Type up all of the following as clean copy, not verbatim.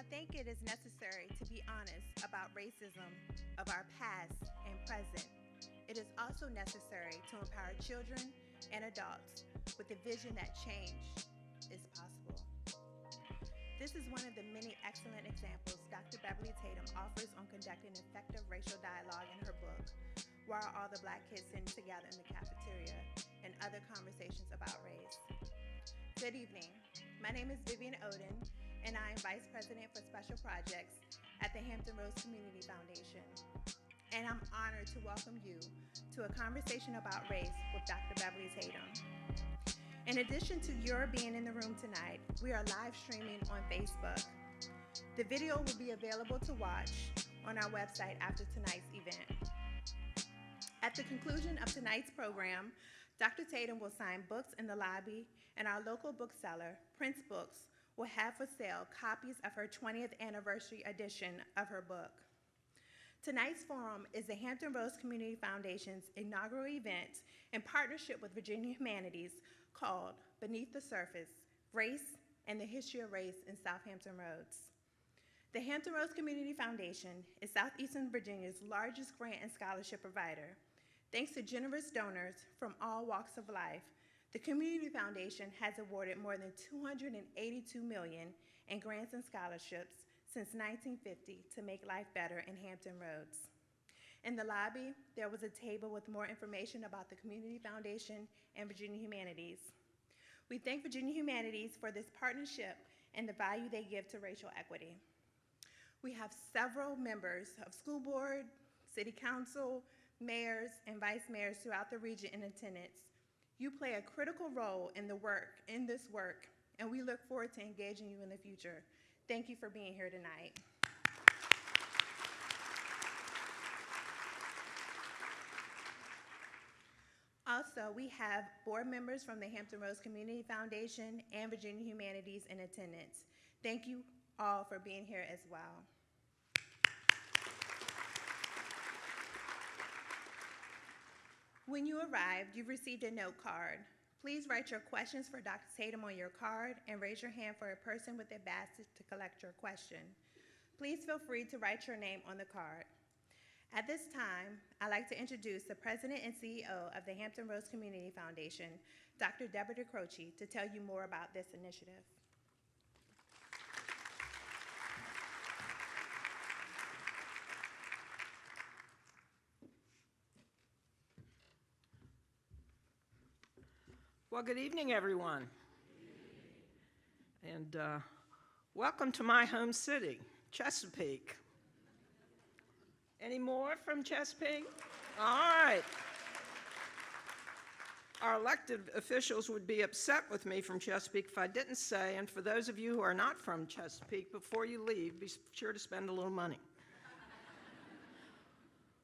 think it is necessary to be honest about racism of our past and present. It is also necessary to empower children and adults with the vision that change is possible. This is one of the many excellent examples Dr. Beverly Tatum offers on conducting effective racial dialogue in her book, Why Are All the Black Kids Sitting Together in the Cafeteria, and Other Conversations About Race. Good evening. My name is Vivian Oden, and I am Vice President for Special Projects at the Hampton Roads Community Foundation. And I'm honored to welcome you to a conversation about race with Dr. Beverly Tatum. In addition to your being in the room tonight, we are live streaming on Facebook. The video will be available to watch on our website after tonight's event. At the conclusion of tonight's program, Dr. Tatum will sign books in the lobby, and our local bookseller, Prince Books, will have for sale copies of her 20th anniversary edition of her book. Tonight's forum is the Hampton Roads Community Foundation's inaugural event in partnership with Virginia Humanities called Beneath the Surface, Race and the History of Race in Southampton Roads. The Hampton Roads Community Foundation is Southeastern Virginia's largest grant and scholarship provider. Thanks to generous donors from all walks of life, the Community Foundation has awarded more than $282 million in grants and scholarships since 1950 to make life better in Hampton Roads. In the lobby, there was a table with more information about the Community Foundation and Virginia Humanities. We thank Virginia Humanities for this partnership and the value they give to racial equity. We have several members of school board, city council, mayors, and vice mayors throughout the region in attendance. You play a critical role in this work, and we look forward to engaging you in the future. Thank you for being here tonight. Also, we have board members from the Hampton Roads Community Foundation and Virginia Humanities in attendance. Thank you all for being here as well. When you arrived, you received a note card. Please write your questions for Dr. Tatum on your card and raise your hand for a person with a basket to collect your question. Please feel free to write your name on the card. At this time, I'd like to introduce the President and CEO of the Hampton Roads Community Foundation, Dr. Deborah DeCroce, to tell you more about this initiative. Well, good evening, everyone. And welcome to my home city, Chesapeake. Any more from Chesapeake? All right. Our elected officials would be upset with me from Chesapeake if I didn't say, and for those of you who are not from Chesapeake, before you leave, be sure to spend a little money.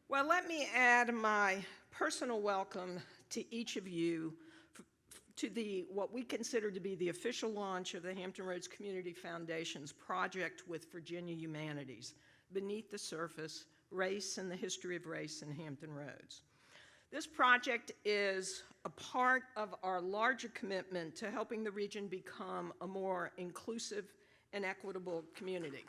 Well, let me add my personal welcome to each of you to what we consider to be the official launch of the Hampton Roads Community Foundation's project with Virginia Humanities, Beneath the Surface, Race and the History of Race in Hampton Roads. This project is a part of our larger commitment to helping the region become a more inclusive and equitable community.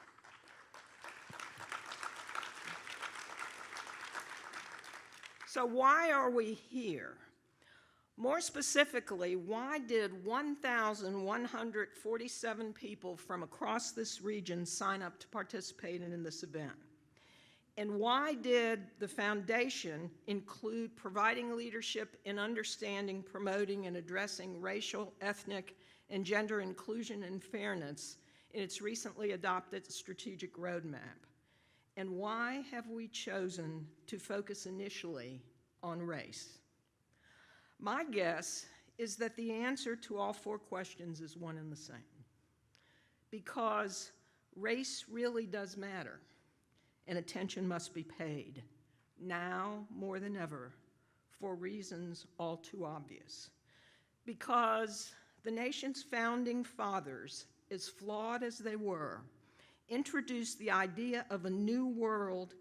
So why are we here? More specifically, why did 1,147 people from across this region sign up to participate in this event? And why did the foundation include providing leadership in understanding, promoting, and addressing racial, ethnic, and gender inclusion and fairness in its recently adopted strategic roadmap? And why have we chosen to focus initially on race? My guess is that the answer to all four questions is one and the same. Because race really does matter, and attention must be paid, now more than ever, for reasons all too obvious. Because the nation's founding fathers, as flawed as they were, introduced the idea of a new world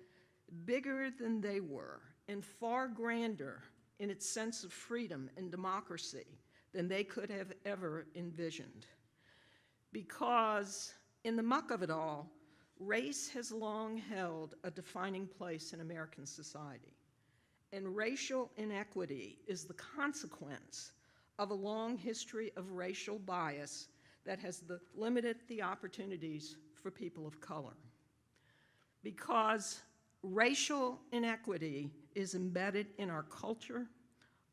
bigger than they were and far grander in its sense of freedom and democracy than they could have ever envisioned. Because in the muck of it all, Race has long held a defining place in American society, and racial inequity is the consequence of a long history of racial bias that has limited the opportunities for people of color. Because racial inequity is embedded in our culture,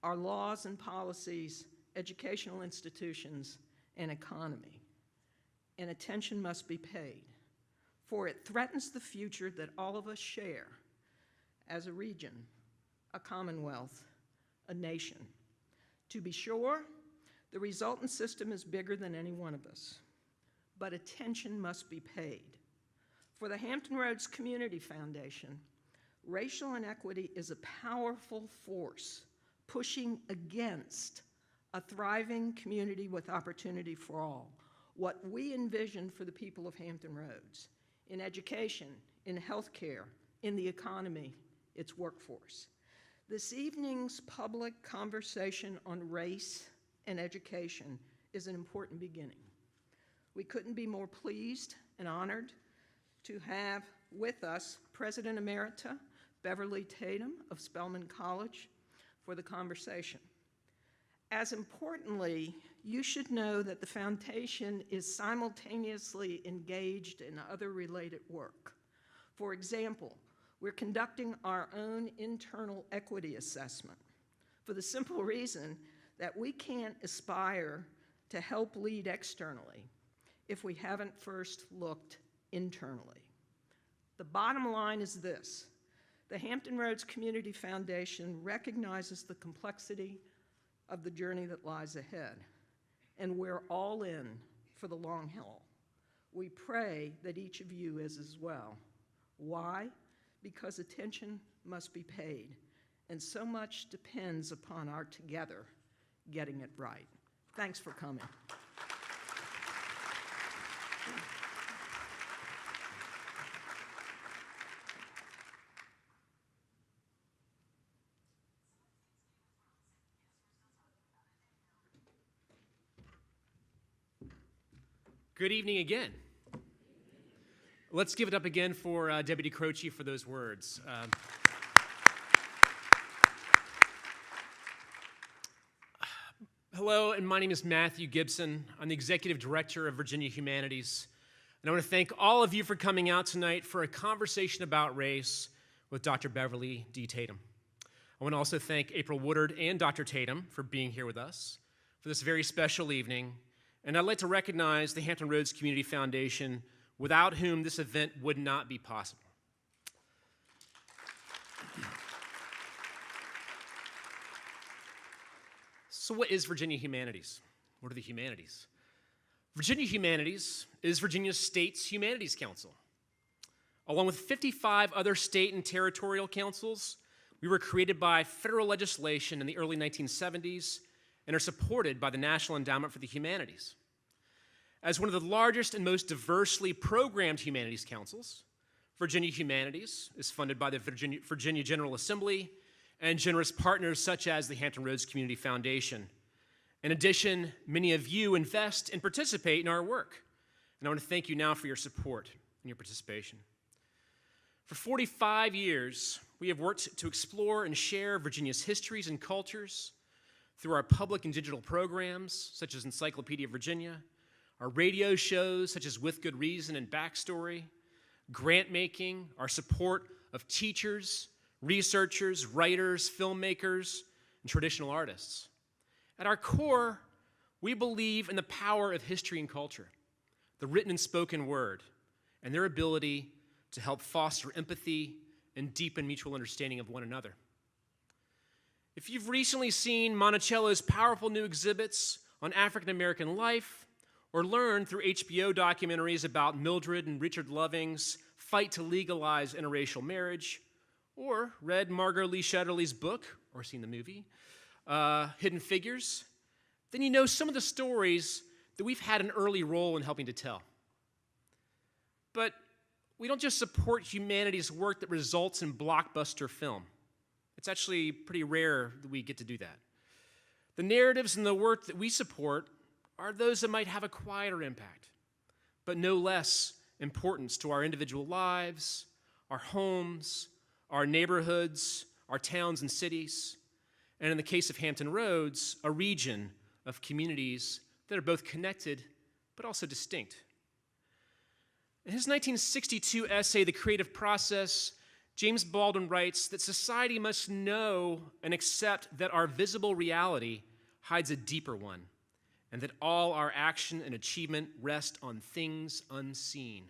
our laws and policies, educational institutions, and economy, and attention must be paid, for it threatens the future that all of us share as a region, a commonwealth, a nation. To be sure, the resultant system is bigger than any one of us, but attention must be paid. For the Hampton Roads Community Foundation, racial inequity is a powerful force pushing against a thriving community with opportunity for all, what we envision for the people of Hampton Roads, in education, in healthcare, in the economy, its workforce. This evening's public conversation on race and education is an important beginning. We couldn't be more pleased and honored to have with us President Emerita Beverly Tatum of Spelman College for the conversation. As importantly, you should know that the foundation is simultaneously engaged in other related work. For example, we're conducting our own internal equity assessment for the simple reason that we can't aspire to help lead externally if we haven't first looked internally. The bottom line is this: the Hampton Roads Community Foundation recognizes the complexity of the journey that lies ahead, and we're all in for the long haul. We pray that each of you is as well. Why? Because attention must be paid, and so much depends upon our together getting it right. Thanks for coming. Good evening again. Let's give it up again for Deputy Croce for those words. Hello, and my name is Matthew Gibson. I'm the Executive Director of Virginia Humanities, and I want to thank all of you for coming out tonight for a conversation about race with Dr. Beverly D. Tatum. I want to also thank April Woodard and Dr. Tatum for being here with us for this very special evening. And I'd like to recognize the Hampton Roads Community Foundation, without whom this event would not be possible. So what is Virginia Humanities? What are the humanities? Virginia Humanities is Virginia's state's humanities council. Along with 55 other state and territorial councils, we were created by federal legislation in the early 1970s and are supported by the National Endowment for the Humanities. As one of the largest and most diversely programmed humanities councils, Virginia Humanities is funded by the Virginia General Assembly and generous partners such as the Hampton Roads Community Foundation. In addition, many of you invest and participate in our work, and I want to thank you now for your support and your participation. For 45 years, we have worked to explore and share Virginia's histories and cultures through our public and digital programs, such as Encyclopedia Virginia, our radio shows, such as With Good Reason and Backstory, grant making, our support of teachers, researchers, writers, filmmakers, and traditional artists. At our core, we believe in the power of history and culture, the written and spoken word, and their ability to help foster empathy and deepen mutual understanding of one another. If you've recently seen Monticello's powerful new exhibits on African American life, or learned through HBO documentaries about Mildred and Richard Loving's fight to legalize interracial marriage, or read Margot Lee Shetterly's book, or seen the movie, Hidden Figures, then you know some of the stories that we've had an early role in helping to tell. But we don't just support humanities work that results in blockbuster film. It's actually pretty rare that we get to do that. The narratives and the work that we support are those that might have a quieter impact, but no less importance to our individual lives, our homes, our neighborhoods, our towns and cities, and in the case of Hampton Roads, a region of communities that are both connected but also distinct. In his 1962 essay, The Creative Process, James Baldwin writes that society must know and accept that our visible reality hides a deeper one, and that all our action and achievement rest on things unseen.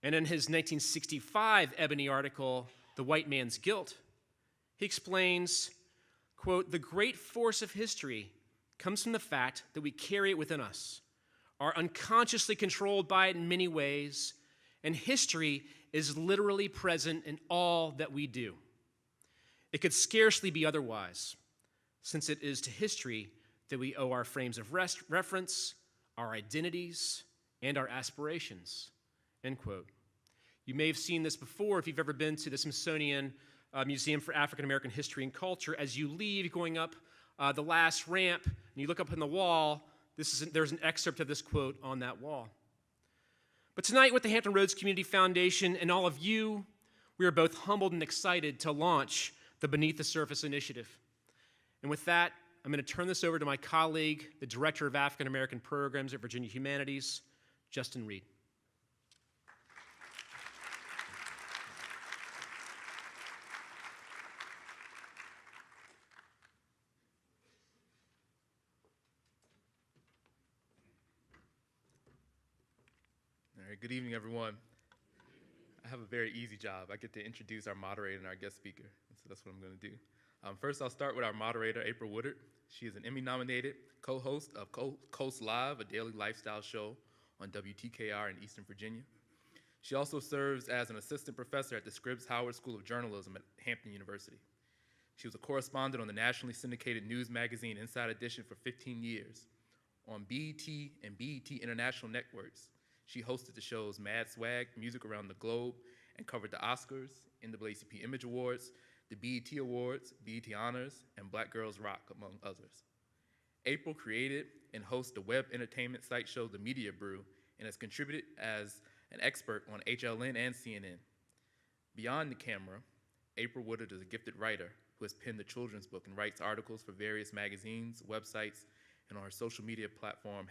And in his 1965 Ebony article, The White Man's Guilt, he explains, quote, "The great force of history comes from the fact that we carry it within us, are unconsciously controlled by it in many ways, and history is literally present in all that we do. It could scarcely be otherwise, since it is to history that we owe our frames of reference, our identities, and our aspirations," end quote. You may have seen this before if you've ever been to the Smithsonian Museum for African American History and Culture. As you leave, going up the last ramp, and you look up on the wall, there's an excerpt of this quote on that wall. But tonight, with the Hampton Roads Community Foundation and all of you, we are both humbled and excited to launch the Beneath the Surface initiative. And with that, I'm going to turn this over to my colleague, the Director of African American Programs at Virginia Humanities, Justin Reed. All right, good evening, everyone. I have a very easy job. I get to introduce our moderator and our guest speaker, so that's what I'm going to do. First, I'll start with our moderator, April Woodard. She is an Emmy-nominated co-host of Coast Live, a daily lifestyle show on WTKR in Eastern Virginia. She also serves as an assistant professor at the Scripps Howard School of Journalism at Hampton University. She was a correspondent on the nationally syndicated news magazine Inside Edition for 15 years. On BET and BET International Networks, she hosted the shows Mad Swag, Music Around the Globe, and covered the Oscars, NAACP Image Awards, the BET Awards, BET Honors, and Black Girls Rock, among others. April created and hosts the web entertainment site show The Media Brew, and has contributed as an expert on HLN and CNN. Beyond the camera, April Woodard is a gifted writer who has penned the children's book and writes articles for various magazines, websites, and on her social media platform,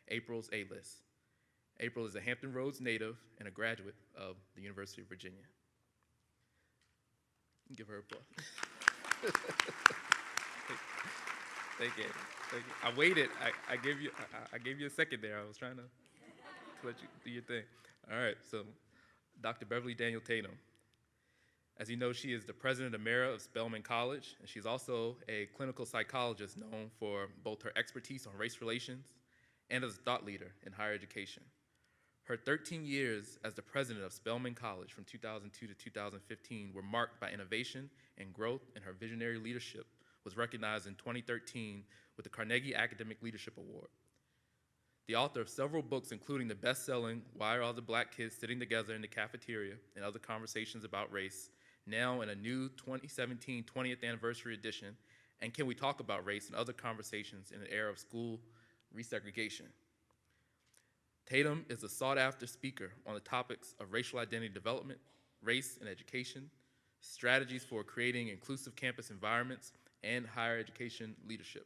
#April's A-List. April is a Hampton Roads native and a graduate of the University of Virginia. Give her applause. Thank you. Thank you. I waited. I gave you a second there. I was trying to let you do your thing. All right. So, Dr. Beverly Daniel Tatum. As you know, she is the president emeritus of Spelman College, and she's also a clinical psychologist known for both her expertise on race relations and as a thought leader in higher education. Her 13 years as the president of Spelman College from 2002 to 2015 were marked by innovation and growth, and her visionary leadership was recognized in 2013 with the Carnegie Academic Leadership Award. The author of several books, including the best-selling Why Are All the Black Kids Sitting Together in the Cafeteria and Other Conversations About Race, now in a new 2017 20th anniversary edition, and Can We Talk About Race and Other Conversations in an Era of School Resegregation. Tatum is a sought-after speaker on the topics of racial identity development, race and education, strategies for creating inclusive campus environments, and higher education leadership.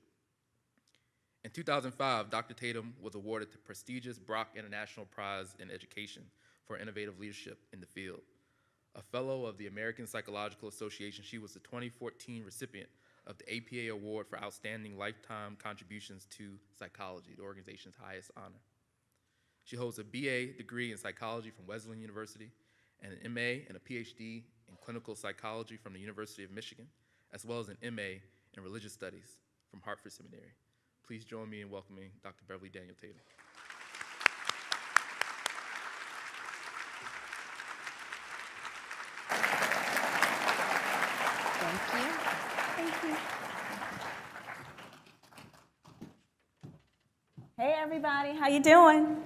In 2005, Dr. Tatum was awarded the prestigious Brock International Prize in Education for innovative leadership in the field. A fellow of the American Psychological Association, she was the 2014 recipient of the APA Award for Outstanding Lifetime Contributions to Psychology, the organization's highest honor. She holds a BA degree in psychology from Wesleyan University and an MA and a PhD in clinical psychology from the University of Michigan, as well as an MA in religious studies from Hartford Seminary. Please join me in welcoming Dr. Beverly Daniel Tatum. Thank you. Thank you. Hey everybody, how you doing?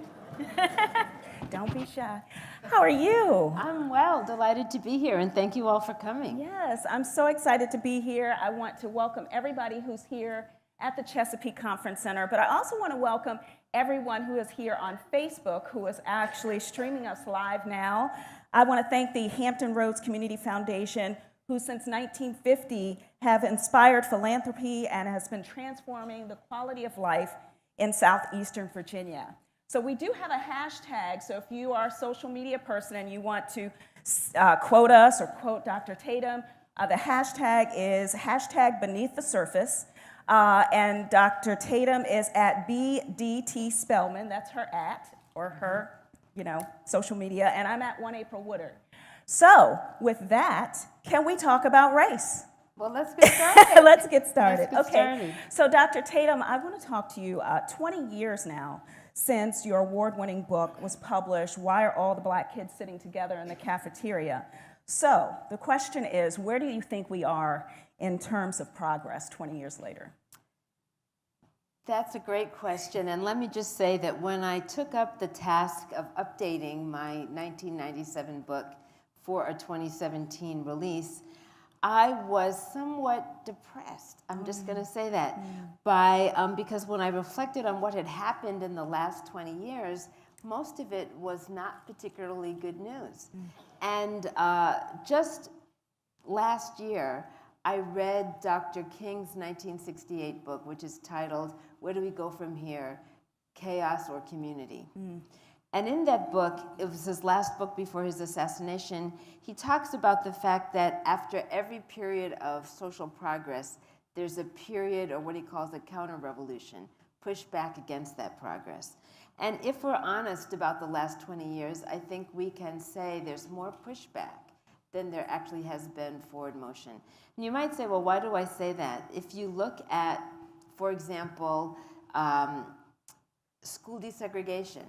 Don't be shy. How are you? I'm well, delighted to be here, and thank you all for coming. Yes, I'm so excited to be here. I want to welcome everybody who's here at the Chesapeake Conference Center, but I also want to welcome everyone who is here on Facebook, who is actually streaming us live now. I want to thank the Hampton Roads Community Foundation, who since 1950 have inspired philanthropy and has been transforming the quality of life in southeastern Virginia. So we do have a hashtag, so if you are a social media person and you want to quote us or quote Dr. Tatum, the hashtag is #BeneathTheSurface. And Dr. Tatum is at BDT Spellman, that's her or her, social media, and I'm at 1 April Woodard. So, with that, can we talk about race? Well, let's get started. Let's get started. Let's get Okay. started. So, Dr. Tatum, I want to talk to you 20 years now since your award-winning book was published, Why Are All the Black Kids Sitting Together in the Cafeteria? So, the question is, where do you think we are in terms of progress 20 years later? That's a great question, and let me just say that when I took up the task of updating my 1997 book for a 2017 release, I was somewhat depressed. I'm just going to say that, because when I reflected on what had happened in the last 20 years, most of it was not particularly good news. And just last year, I read Dr. King's 1968 book, which is titled, Where Do We Go From Here? Chaos or Community? And in that book, it was his last book before his assassination, he talks about the fact that after every period of social progress, there's a period, or what he calls a counter-revolution, push back against that progress. And if we're honest about the last 20 years, I think we can say there's more pushback than there actually has been forward motion. And you might say, well, why do I say that? If you look at, for example, school desegregation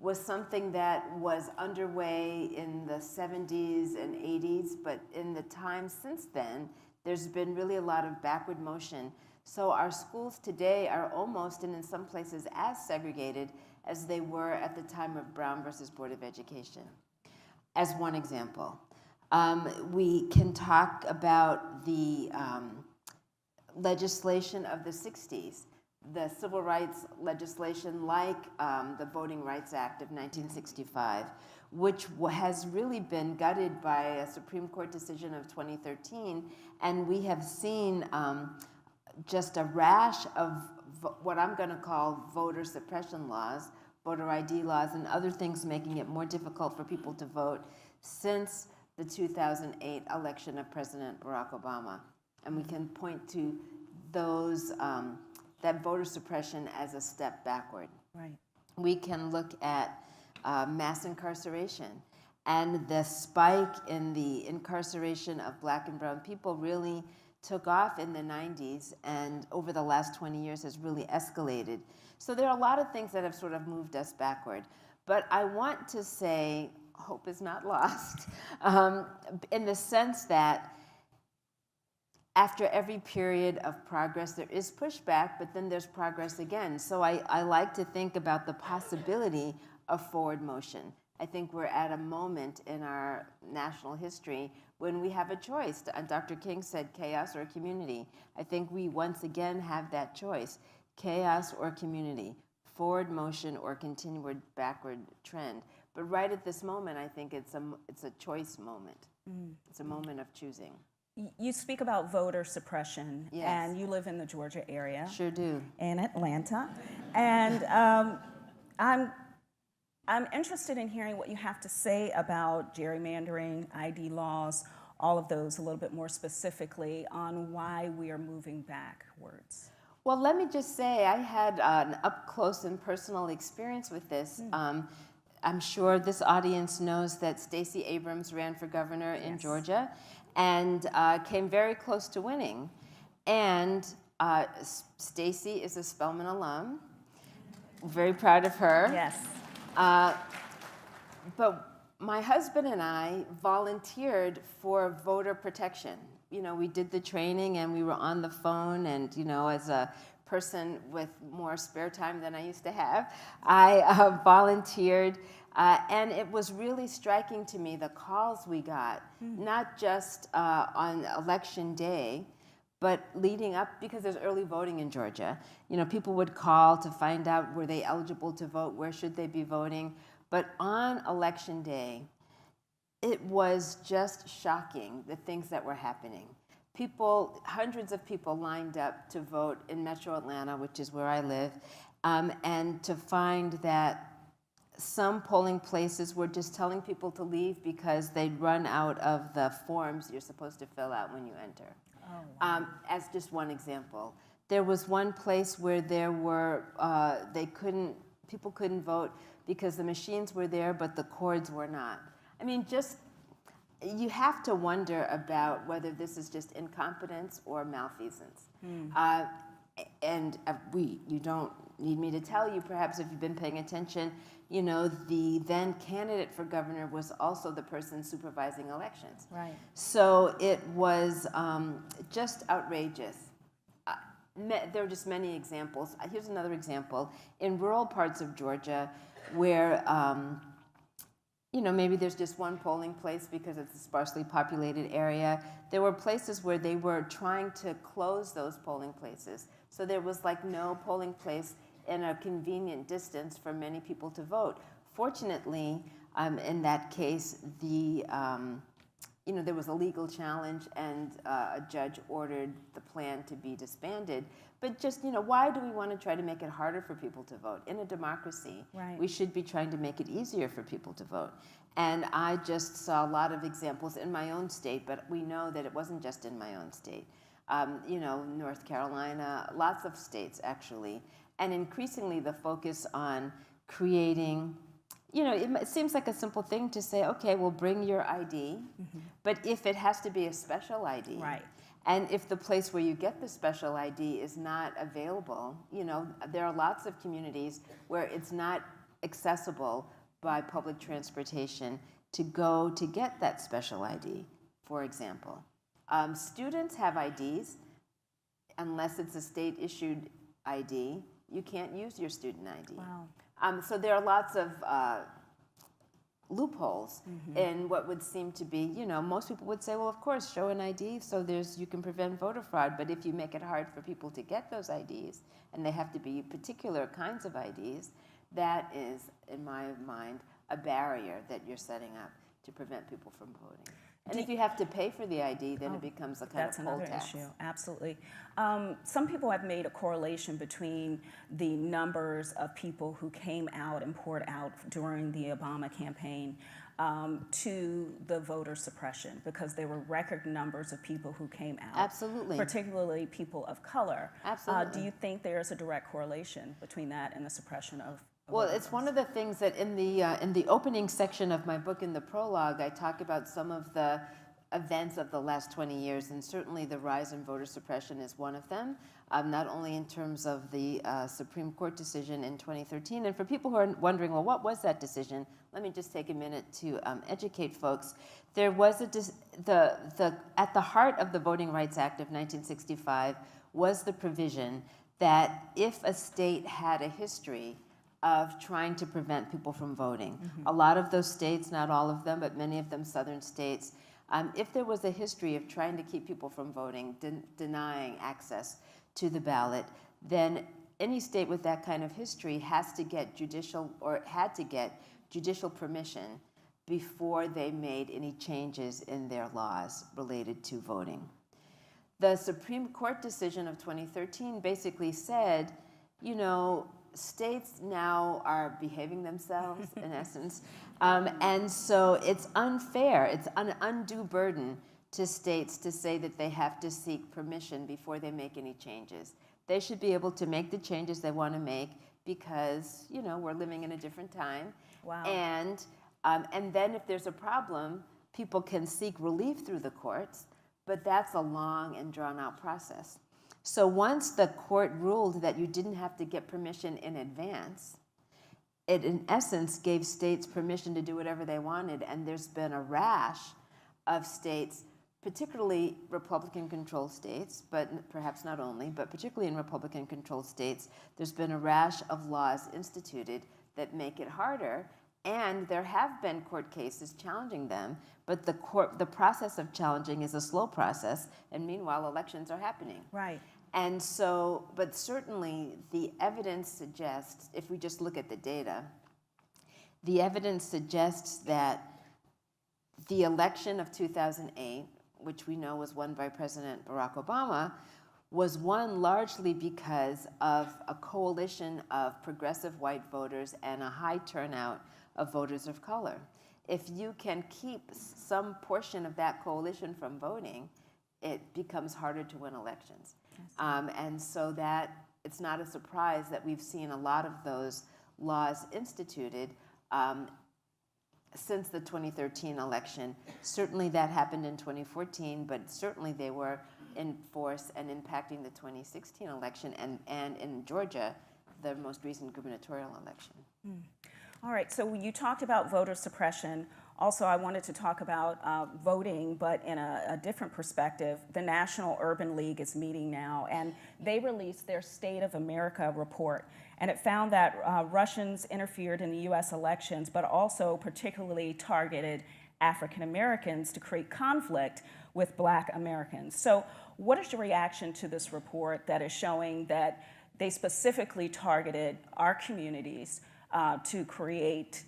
was something that was underway in the 70s and 80s, but in the time since then, there's been really a lot of backward motion. So our schools today are almost, and in some places, as segregated as they were at the time of Brown versus Board of Education, as one example. We can talk about the legislation of the 60s, the civil rights legislation like the Voting Rights Act of 1965, which has really been gutted by a Supreme Court decision of 2013, and we have seen just a rash of what I'm going to call voter suppression laws, voter ID laws, and other things making it more difficult for people to vote since the 2008 election of President Barack Obama. And we can point to those, that voter suppression as a step backward. Right. We can look at mass incarceration, and the spike in the incarceration of Black and brown people really took off in the 90s, and over the last 20 years has really escalated. So there are a lot of things that have sort of moved us backward. But I want to say, hope is not lost, in the sense that after every period of progress, there is pushback, but then there's progress again. So I like to think about the possibility of forward motion. I think we're at a moment in our national history when we have a choice. Dr. King said chaos or community. I think we once again have that choice, chaos or community, forward motion or continued backward trend. But right at this moment, I think it's a choice moment. It's a moment of choosing. You speak about voter suppression, Yes. and you live in the Georgia area. Sure do. In Atlanta. And I'm interested in hearing what you have to say about gerrymandering, ID laws, all of those a little bit more specifically on why we are moving backwards. Well, let me just say I had an up-close and personal experience with this. I'm sure this audience knows that Stacey Abrams ran for governor in Georgia and came very close to winning. And Stacey is a Spelman alum. Very proud of her. Yes. But my husband and I volunteered for voter protection. You know, we did the training and we were on the phone, and, you know, as a person with more spare time than I used to have, I volunteered. And it was really striking to me, the calls we got, not just on election day, But leading up, because there's early voting in Georgia, people would call to find out, were they eligible to vote, where should they be voting. But on election day, it was just shocking, the things that were happening. Hundreds of people lined up to vote in Metro Atlanta, which is where I live, and to find that some polling places were just telling people to leave because they'd run out of the forms you're supposed to fill out when you enter. Oh, wow. As just one example. There was one place where there were, people couldn't vote because the machines were there, but the cords were not. I mean, you have to wonder about whether this is just incompetence or malfeasance. You don't need me to tell you, perhaps if you've been paying attention, the then candidate for governor was also the person supervising elections. Right. So it was just outrageous. There are just many examples. Here's another example. In rural parts of Georgia where maybe there's just one polling place because it's a sparsely populated area. There were places where they were trying to close those polling places. So there was like no polling place in a convenient distance for many people to vote. Fortunately, in that case, there was a legal challenge and a judge ordered the plan to be disbanded. But just, why do we want to try to make it harder for people to vote? In a democracy, right, we should be trying to make it easier for people to vote. And I just saw a lot of examples in my own state, but we know that it wasn't just in my own state. North Carolina, lots of states actually. And increasingly the focus on creating, it seems like a simple thing to say, okay, well, bring your ID, but if it has to be a special ID, right, and if the place where you get the special ID is not available, there are lots of communities where it's not accessible by public transportation to go to get that special ID, for example. Students have IDs, unless it's a state-issued ID, you can't use your student ID. Wow. So there are lots of loopholes in what would seem to be, most people would say, well, of course, show an ID so you can prevent voter fraud. But if you make it hard for people to get those IDs, and they have to be particular kinds of IDs, that is, in my mind, a barrier that you're setting up to prevent people from voting. And if you have to pay for the ID, then it becomes a kind of poll tax. That's another issue, absolutely. Some people have made a correlation between the numbers of people who came out and poured out during the Obama campaign to the voter suppression, because there were record numbers of people who came out. Absolutely. Particularly people of color. Absolutely. Do you think there's a direct correlation between that and the suppression of Well, it's one of the things that in the opening section of my book, in the prologue, I talk about some of the events of the last 20 years, and certainly the rise in voter suppression is one of them, not only in terms of the Supreme Court decision in 2013. And for people who are wondering, well, what was that decision? Let me just take a minute to educate folks. There was at the heart of the Voting Rights Act of 1965 was the provision that if a state had a history of trying to prevent people from voting. A lot of those states, not all of them, but many of them southern states, if there was a history of trying to keep people from voting, denying access to the ballot, then any state with that kind of history had to get judicial permission before they made any changes in their laws related to voting. The Supreme Court decision of 2013 basically said, states now are behaving themselves, in essence, and so it's unfair. It's an undue burden to states to say that they have to seek permission before they make any changes. They should be able to make the changes they want to make because, we're living in a different time. Wow. And then if there's a problem, people can seek relief through the courts, but that's a long and drawn-out process. So once the court ruled that you didn't have to get permission in advance, it in essence gave states permission to do whatever they wanted, and there's been a rash of states, particularly Republican-controlled states, but perhaps not only, but particularly in Republican-controlled states, there's been a rash of laws instituted that make it harder, And there have been court cases challenging them, but the process of challenging is a slow process, and meanwhile, elections are happening. Right. And so, but certainly the evidence suggests, if we just look at the data, the evidence suggests that the election of 2008, which we know was won by President Barack Obama, was won largely because of a coalition of progressive white voters and a high turnout of voters of color. If you can keep some portion of that coalition from voting, it becomes harder to win elections. And so that it's not a surprise that we've seen a lot of those laws instituted since the 2013 election. Certainly that happened in 2014, but certainly they were in force and impacting the 2016 election and in Georgia, the most recent gubernatorial election. All right, so you talked about voter suppression. Also, I wanted to talk about voting, but in a different perspective. The National Urban League is meeting now, and they released their State of America report, and it found that Russians interfered in the US elections, but also particularly targeted African Americans to create conflict with Black Americans. So what is your reaction to this report that is showing that they specifically targeted our communities to create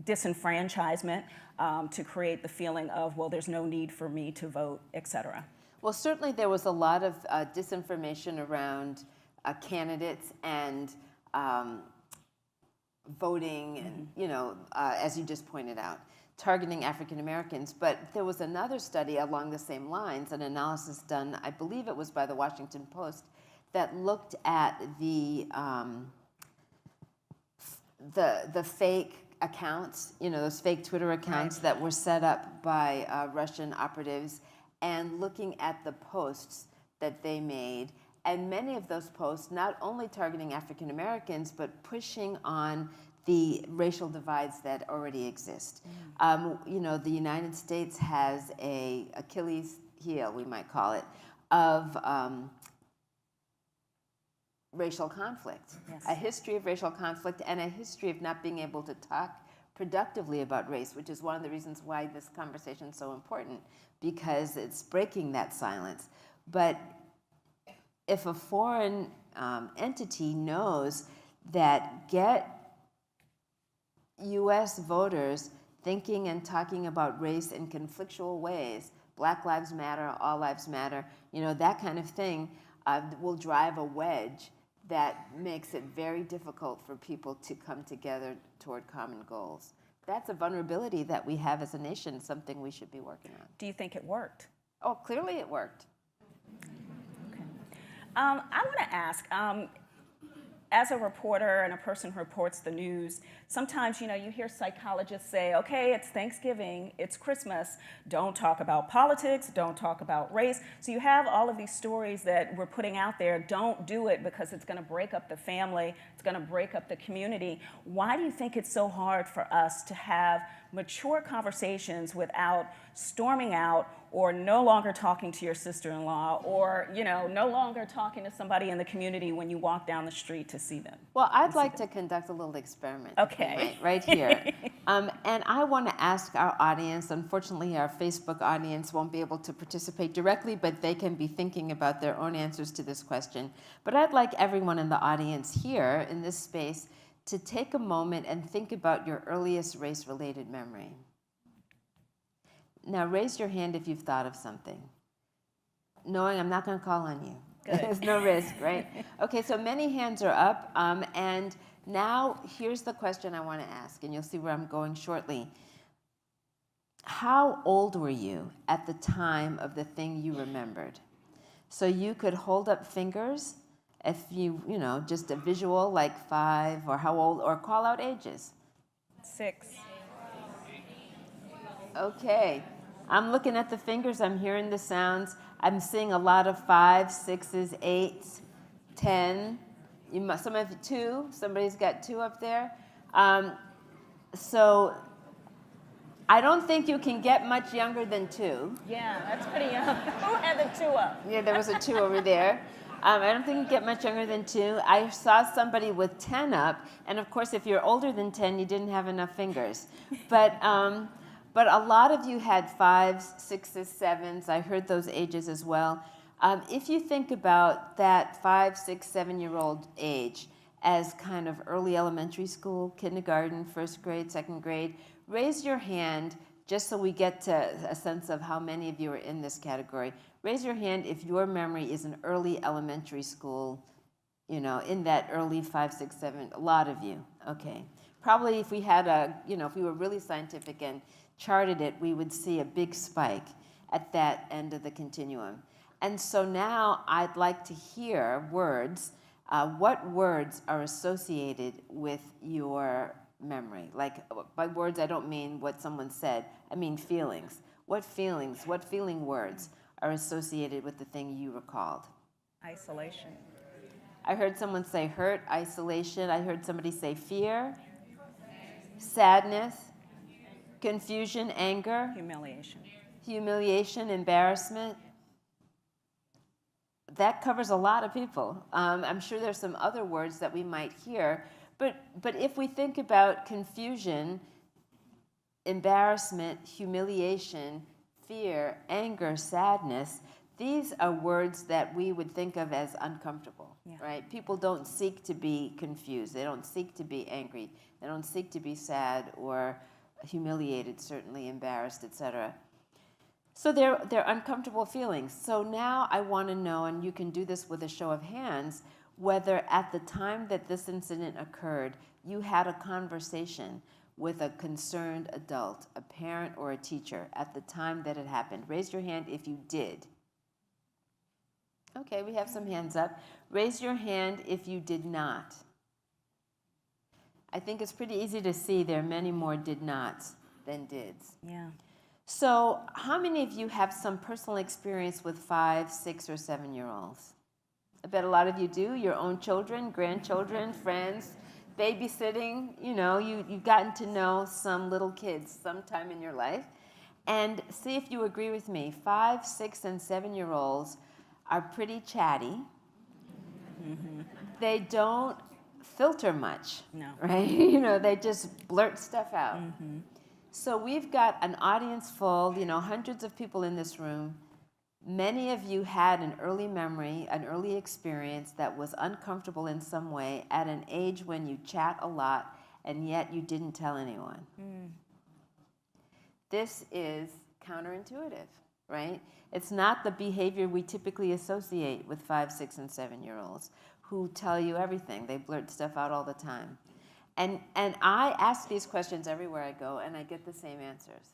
disenfranchisement, to create the feeling of, well, there's no need for me to vote, et cetera? Well, certainly there was a lot of disinformation around candidates and voting, and as you just pointed out, targeting African Americans. But there was another study along the same lines, an analysis done, I believe it was by the Washington Post, that looked at the fake accounts, those fake Twitter accounts that were set up by Russian operatives, and looking at the posts that they made. And many of those posts, not only targeting African Americans, but pushing on the racial divides that already exist. The United States has a Achilles heel, we might call it, of racial conflict, a history of racial conflict, and a history of not being able to talk productively about race, which is one of the reasons why this conversation is so important, because it's breaking that silence. But if a foreign entity knows that get US voters thinking and talking about race in conflictual ways, Black Lives Matter, All Lives Matter, that kind of thing, will drive a wedge that makes it very difficult for people to come together toward common goals. That's a vulnerability that we have as a nation, something we should be working on. Do you think it worked? Oh, clearly it worked. Okay. I want to ask, as a reporter and a person who reports the news, sometimes, you hear psychologists say, okay, it's Thanksgiving, it's Christmas, don't talk about politics, don't talk about race. So you have all of these stories that we're putting out there, don't do it because it's going to break up the family, it's going to break up the community. Why do you think it's so hard for us to have mature conversations without storming out or no longer talking to your sister-in-law or, no longer talking to somebody in the community when you walk down the street to see them? Well, I'd like to conduct a little experiment. Okay. Right here. And I want to ask our audience, unfortunately our Facebook audience won't be able to participate directly, but they can be thinking about their own answers to this question. But I'd like everyone in the audience here in this space to take a moment and think about your earliest race-related memory. Now raise your hand if you've thought of something. Knowing I'm not going to call on you. There's no risk, right? Okay, so many hands are up, and now here's the question I want to ask, and you'll see where I'm going shortly. How old were you at the time of the thing you remembered? So you could hold up fingers if you just a visual like 5, or how old, or call out ages. 6. Okay, I'm looking at the fingers, I'm hearing the sounds. I'm seeing a lot of 5s, 6s, 8s, 10. Some of you 2, somebody's got 2 up there. So I don't think you can get much younger than 2. Yeah, that's pretty young. Who had the 2 up? Yeah, there was a 2 over there. I don't think you get much younger than 2. I saw somebody with 10 up, and of course, if you're older than 10, you didn't have enough fingers. But a lot of you had 5s, 6s, 7s. I heard those ages as well. If you think about that 5, 6, 7-year-old age as kind of early elementary school, kindergarten, first grade, second grade, raise your hand just so we get to a sense of how many of you are in this category. Raise your hand if your memory is an early elementary school, in that early 5, 6, 7, a lot of you, okay. Probably if we had if we were really scientific and charted it, we would see a big spike at that end of the continuum. And so now I'd like to hear words. What words are associated with your memory? Like, by words, I don't mean what someone said. I mean feelings. What feeling words are associated with the thing you recalled? Isolation. I heard someone say hurt, isolation. I heard somebody say fear, sadness, confusion, anger, humiliation, embarrassment. That covers a lot of people. I'm sure there's some other words that we might hear, but if we think about confusion, embarrassment, humiliation, fear, anger, sadness, these are words that we would think of as uncomfortable, right? People don't seek to be confused. They don't seek to be angry. They don't seek to be sad or humiliated, certainly embarrassed, etc. So they're uncomfortable feelings. So now I want to know, and you can do this with a show of hands, whether at the time that this incident occurred, you had a conversation with a concerned adult, a parent or a teacher, at the time that it happened. Raise your hand if you did. Okay, we have some hands up. Raise your hand if you did not. I think it's pretty easy to see there are many more did nots than dids. Yeah. So how many of you have some personal experience with 5, 6, or 7-year-olds? I bet a lot of you do. Your own children, grandchildren, friends, babysitting. You've gotten to know some little kids sometime in your life. And see if you agree with me. 5, 6, and 7-year-olds are pretty chatty. Mm-hmm. They don't filter much. No. Right? They just blurt stuff out. Mm-hmm. So we've got an audience full, hundreds of people in this room. Many of you had an early memory, an early experience that was uncomfortable in some way at an age when you chat a lot and yet you didn't tell anyone. Mm. This is counterintuitive, right? It's not the behavior we typically associate with 5, 6, and 7-year-olds who tell you everything. They blurt stuff out all the time. And I ask these questions everywhere I go, and I get the same answers.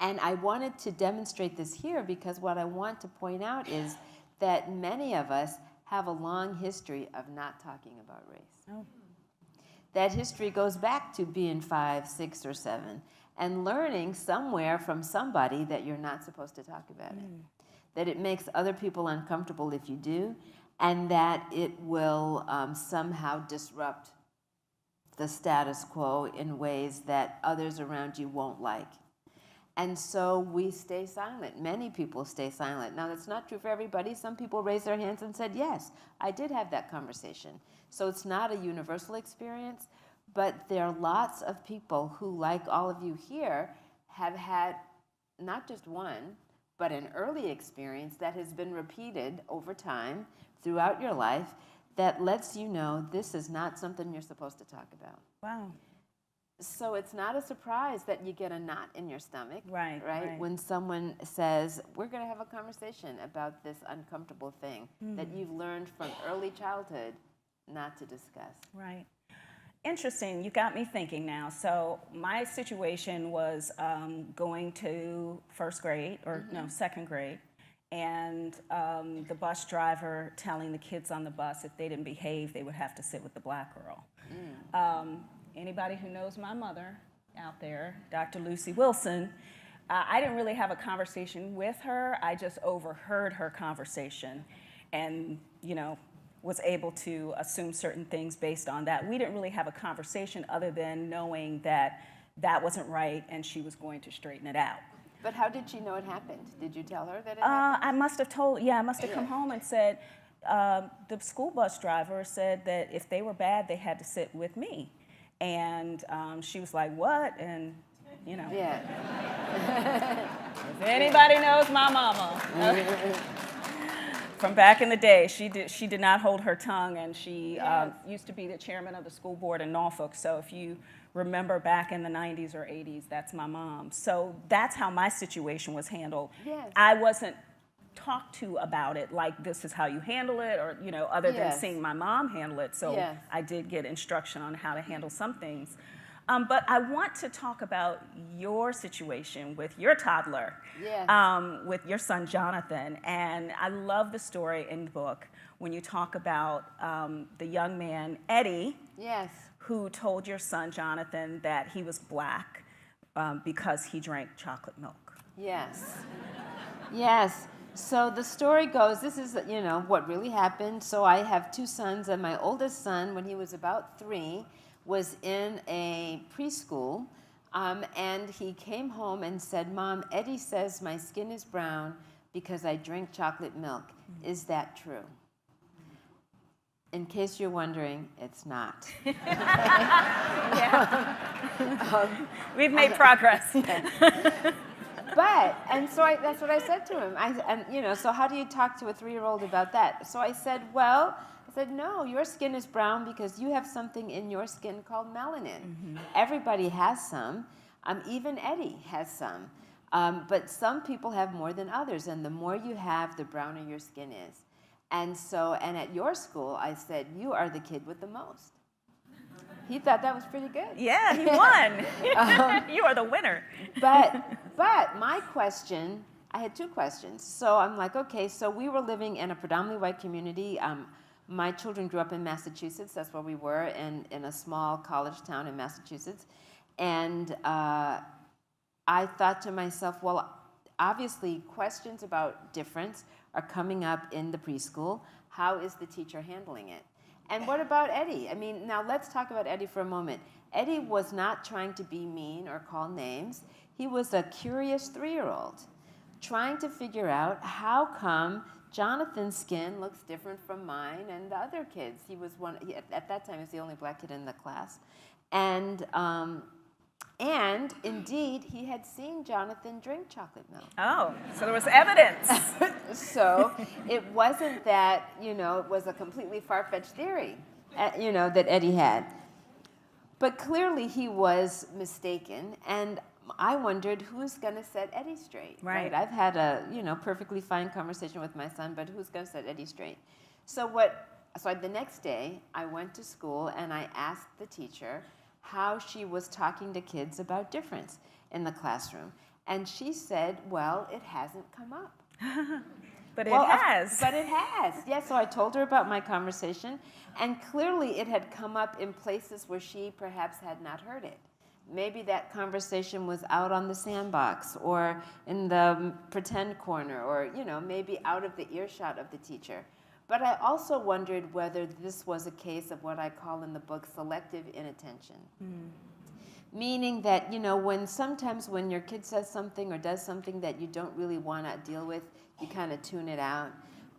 And I wanted to demonstrate this here because what I want to point out is that many of us have a long history of not talking about race. Oh. That history goes back to being 5, 6, or 7, and learning somewhere from somebody that you're not supposed to talk about it. That it makes other people uncomfortable if you do, and that it will somehow disrupt the status quo in ways that others around you won't like. And so we stay silent. Many people stay silent. Now, that's not true for everybody. Some people raised their hands and said, yes, I did have that conversation. So it's not a universal experience, but there are lots of people who, like all of you here, have had not just one, but an early experience that has been repeated over time throughout your life that lets you know this is not something you're supposed to talk about. Wow. So it's not a surprise that you get a knot in your stomach, right? When someone says, we're going to have a conversation about this uncomfortable thing that you've learned from early childhood not to discuss. Right. Interesting. You got me thinking now. So my situation was going to first grade, or no, second grade, and the bus driver telling the kids on the bus if they didn't behave, they would have to sit with the black girl. Anybody who knows my mother out there, Dr. Lucy Wilson, I didn't really have a conversation with her. I just overheard her conversation and, was able to assume certain things based on that. We didn't really have a conversation other than knowing that that wasn't right and she was going to straighten it out. But how did she know it happened? Did you tell her that it happened? I must have come home and said, the school bus driver said that if they were bad, they had to sit with me. And she was like, what? And, you know. Yeah. If anybody knows my mama, from back in the day, she did not hold her tongue, and she used to be the chairman of the school board in Norfolk. So if you remember back in the 90s or 80s, that's my mom. So that's how my situation was handled. Yes. I wasn't talked to about it like this is how you handle it, or other than Yes. seeing my mom handle it. So Yes. I did get instruction on how to handle some things. But I want to talk about your situation with your toddler, Yes. with your son Jonathan. And I love the story in the book when you talk about the young man, Eddie, Yes. who told your son Jonathan that he was black because he drank chocolate milk. Yes. Yes. So the story goes, this is, what really happened. So I have two sons, and my oldest son, when he was about 3, was in a preschool, and he came home and said, Mom, Eddie says my skin is brown because I drink chocolate milk. Is that true? In case you're wondering, it's not. We've made progress. But, and so that's what I said to him. So how do you talk to a 3-year-old about that? So I said, no, your skin is brown because you have something in your skin called melanin. Mm-hmm. Everybody has some. Even Eddie has some. But some people have more than others, and the more you have, the browner your skin is. And at your school, I said, you are the kid with the most. He thought that was pretty good. Yeah, he won. You are the winner. But my question, I had 2 questions. So I'm like, okay, so we were living in a predominantly white community. My children grew up in Massachusetts. That's where we were, in a small college town in Massachusetts. And I thought to myself, well, obviously questions about difference are coming up in the preschool. How is the teacher handling it? And what about Eddie? I mean, now let's talk about Eddie for a moment. Eddie was not trying to be mean or call names. He was a curious 3-year-old trying to figure out how come Jonathan's skin looks different from mine and the other kids. At that time, he was the only black kid in the class. And indeed, he had seen Jonathan drink chocolate milk. Oh, so there was evidence. So it wasn't that, it was a completely far-fetched theory, that Eddie had. But clearly he was mistaken, and I wondered who's going to set Eddie straight. Right. I've had a, perfectly fine conversation with my son, but who's going to set Eddie straight? So the next day, I went to school and I asked the teacher how she was talking to kids about difference in the classroom. And she said, well, it hasn't come up. But it has. But it has. Yeah, so I told her about my conversation, and clearly it had come up in places where she perhaps had not heard it. Maybe that conversation was out on the sandbox or in the pretend corner or, maybe out of the earshot of the teacher. But I also wondered whether this was a case of what I call in the book selective inattention. Meaning that, sometimes when your kid says something or does something that you don't really want to deal with, you kind of tune it out.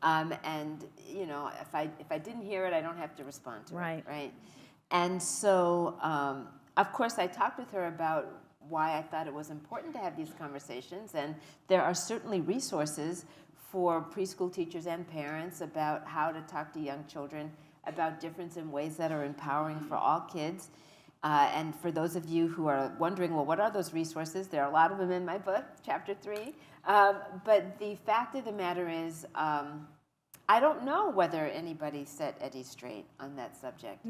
And, if I didn't hear it, I don't have to respond to it. Right. And so, of course, I talked with her about why I thought it was important to have these conversations. And there are certainly resources for preschool teachers and parents about how to talk to young children about difference in ways that are empowering for all kids. And for those of you who are wondering, well, what are those resources? There are a lot of them in my book, chapter 3. But the fact of the matter is, I don't know whether anybody set Eddie straight on that subject.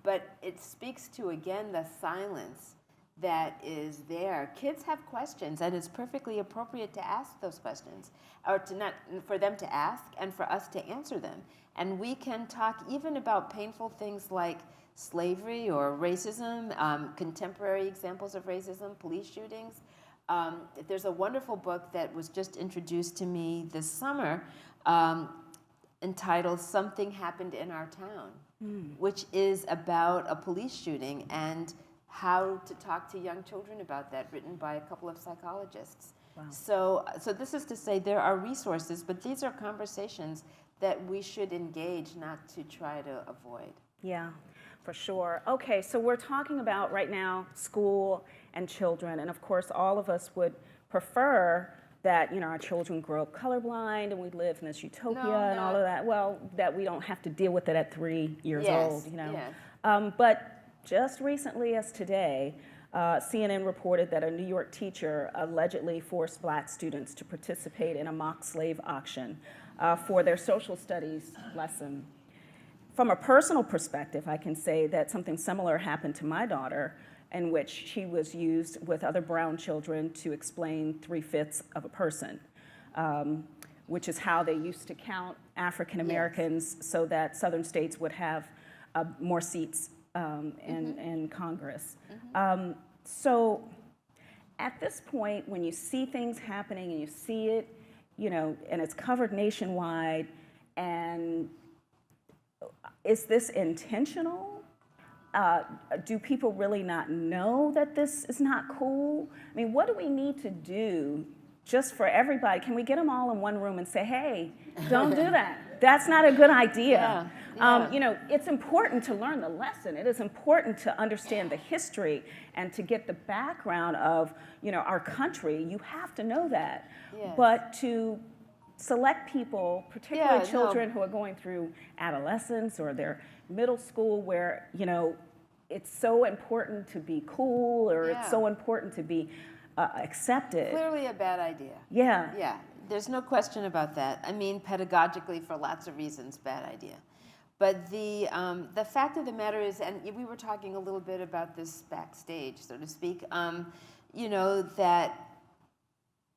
But it speaks to, again, the silence that is there. Kids have questions, and it's perfectly appropriate to ask those questions, or for them to ask and for us to answer them. And we can talk even about painful things like slavery or racism, contemporary examples of racism, police shootings. There's a wonderful book that was just introduced to me this summer entitled Something Happened in Our Town, which is about a police shooting and how to talk to young children about that, written by a couple of psychologists. Wow. So this is to say there are resources, but these are conversations that we should engage, not to try to avoid. Yeah, for sure. Okay, so we're talking about right now school and children, and of course all of us would prefer that, you know, our children grow up colorblind and we live in this utopia and all of that. Well, that we don't have to deal with it at 3 years old, you know. Yes. But just recently as today, CNN reported that a New York teacher allegedly forced black students to participate in a mock slave auction for their social studies lesson. From a personal perspective, I can say that something similar happened to my daughter, in which she was used with other brown children to explain 3/5 of a person, which is how they used to count African Americans so that southern states would have more seats in Congress. So at this point, when you see things happening and you see it, you know, and it's covered nationwide, and is this intentional? Do people really not know that this is not cool? I mean, what do we need to do just for everybody? Can we get them all in one room and say, hey, don't do that? That's not a good idea. You know, it's important to learn the lesson. It is important to understand the history and to get the background of, you know, our country. You have to know that. Yes. But to select people, particularly children who are going through adolescence or their middle school, where, you know, it's so important to be cool, or it's so important to be accepted. Clearly a bad idea. Yeah. Yeah, there's no question about that. I mean, pedagogically, for lots of reasons, bad idea. But the fact of the matter is, and we were talking a little bit about this backstage, so to speak, you know, that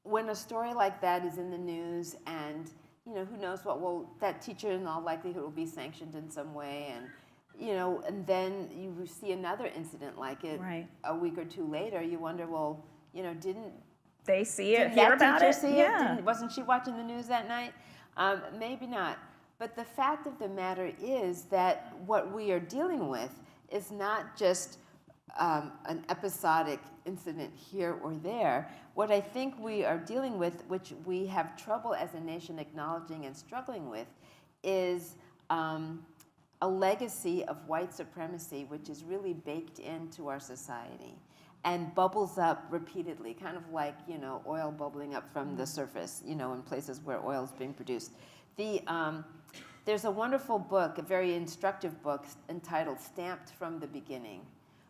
when a story like that is in the news, and, you know, who knows what, well, that teacher in all likelihood will be sanctioned in some way, and, you know, and then you see another incident like it a week or two later, you wonder, well, you know, didn't they see it, did hear that about teacher it? see Yeah. it? Wasn't she watching the news that night? Maybe not. But the fact of the matter is that what we are dealing with is not just an episodic incident here or there. What I think we are dealing with, which we have trouble as a nation acknowledging and struggling with, is a legacy of white supremacy, which is really baked into our society and bubbles up repeatedly, kind of like, you know, oil bubbling up from the surface, you know, in places where oil is being produced. There's a wonderful book, a very instructive book, entitled Stamped from the Beginning,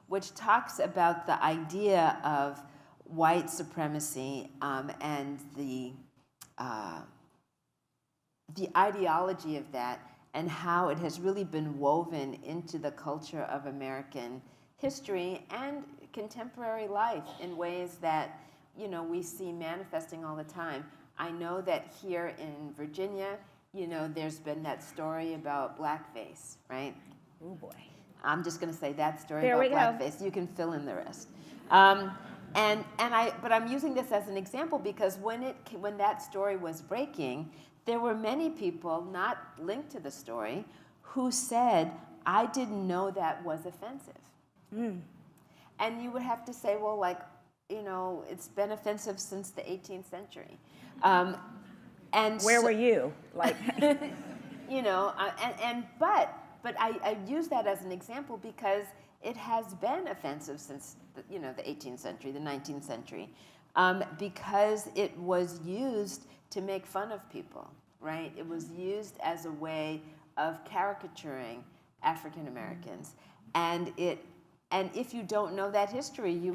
which talks about the idea of white supremacy and the ideology of that, and how it has really been woven into the culture of American history and contemporary life in ways that, you know, we see manifesting all the time. I know that here in Virginia, you know, there's been that story about blackface, right? Oh boy. I'm just going to say that story There about we go. blackface. You can fill in the rest. But I'm using this as an example because when that story was breaking, there were many people not linked to the story who said, I didn't know that was offensive. And you would have to say, well, like, you know, it's been offensive since the 18th century. And Where were you? Like, you know, but I use that as an example because it has been offensive since the 18th century, the 19th century, because it was used to make fun of people, right? It was used as a way of caricaturing African Americans, and if you don't know that history, you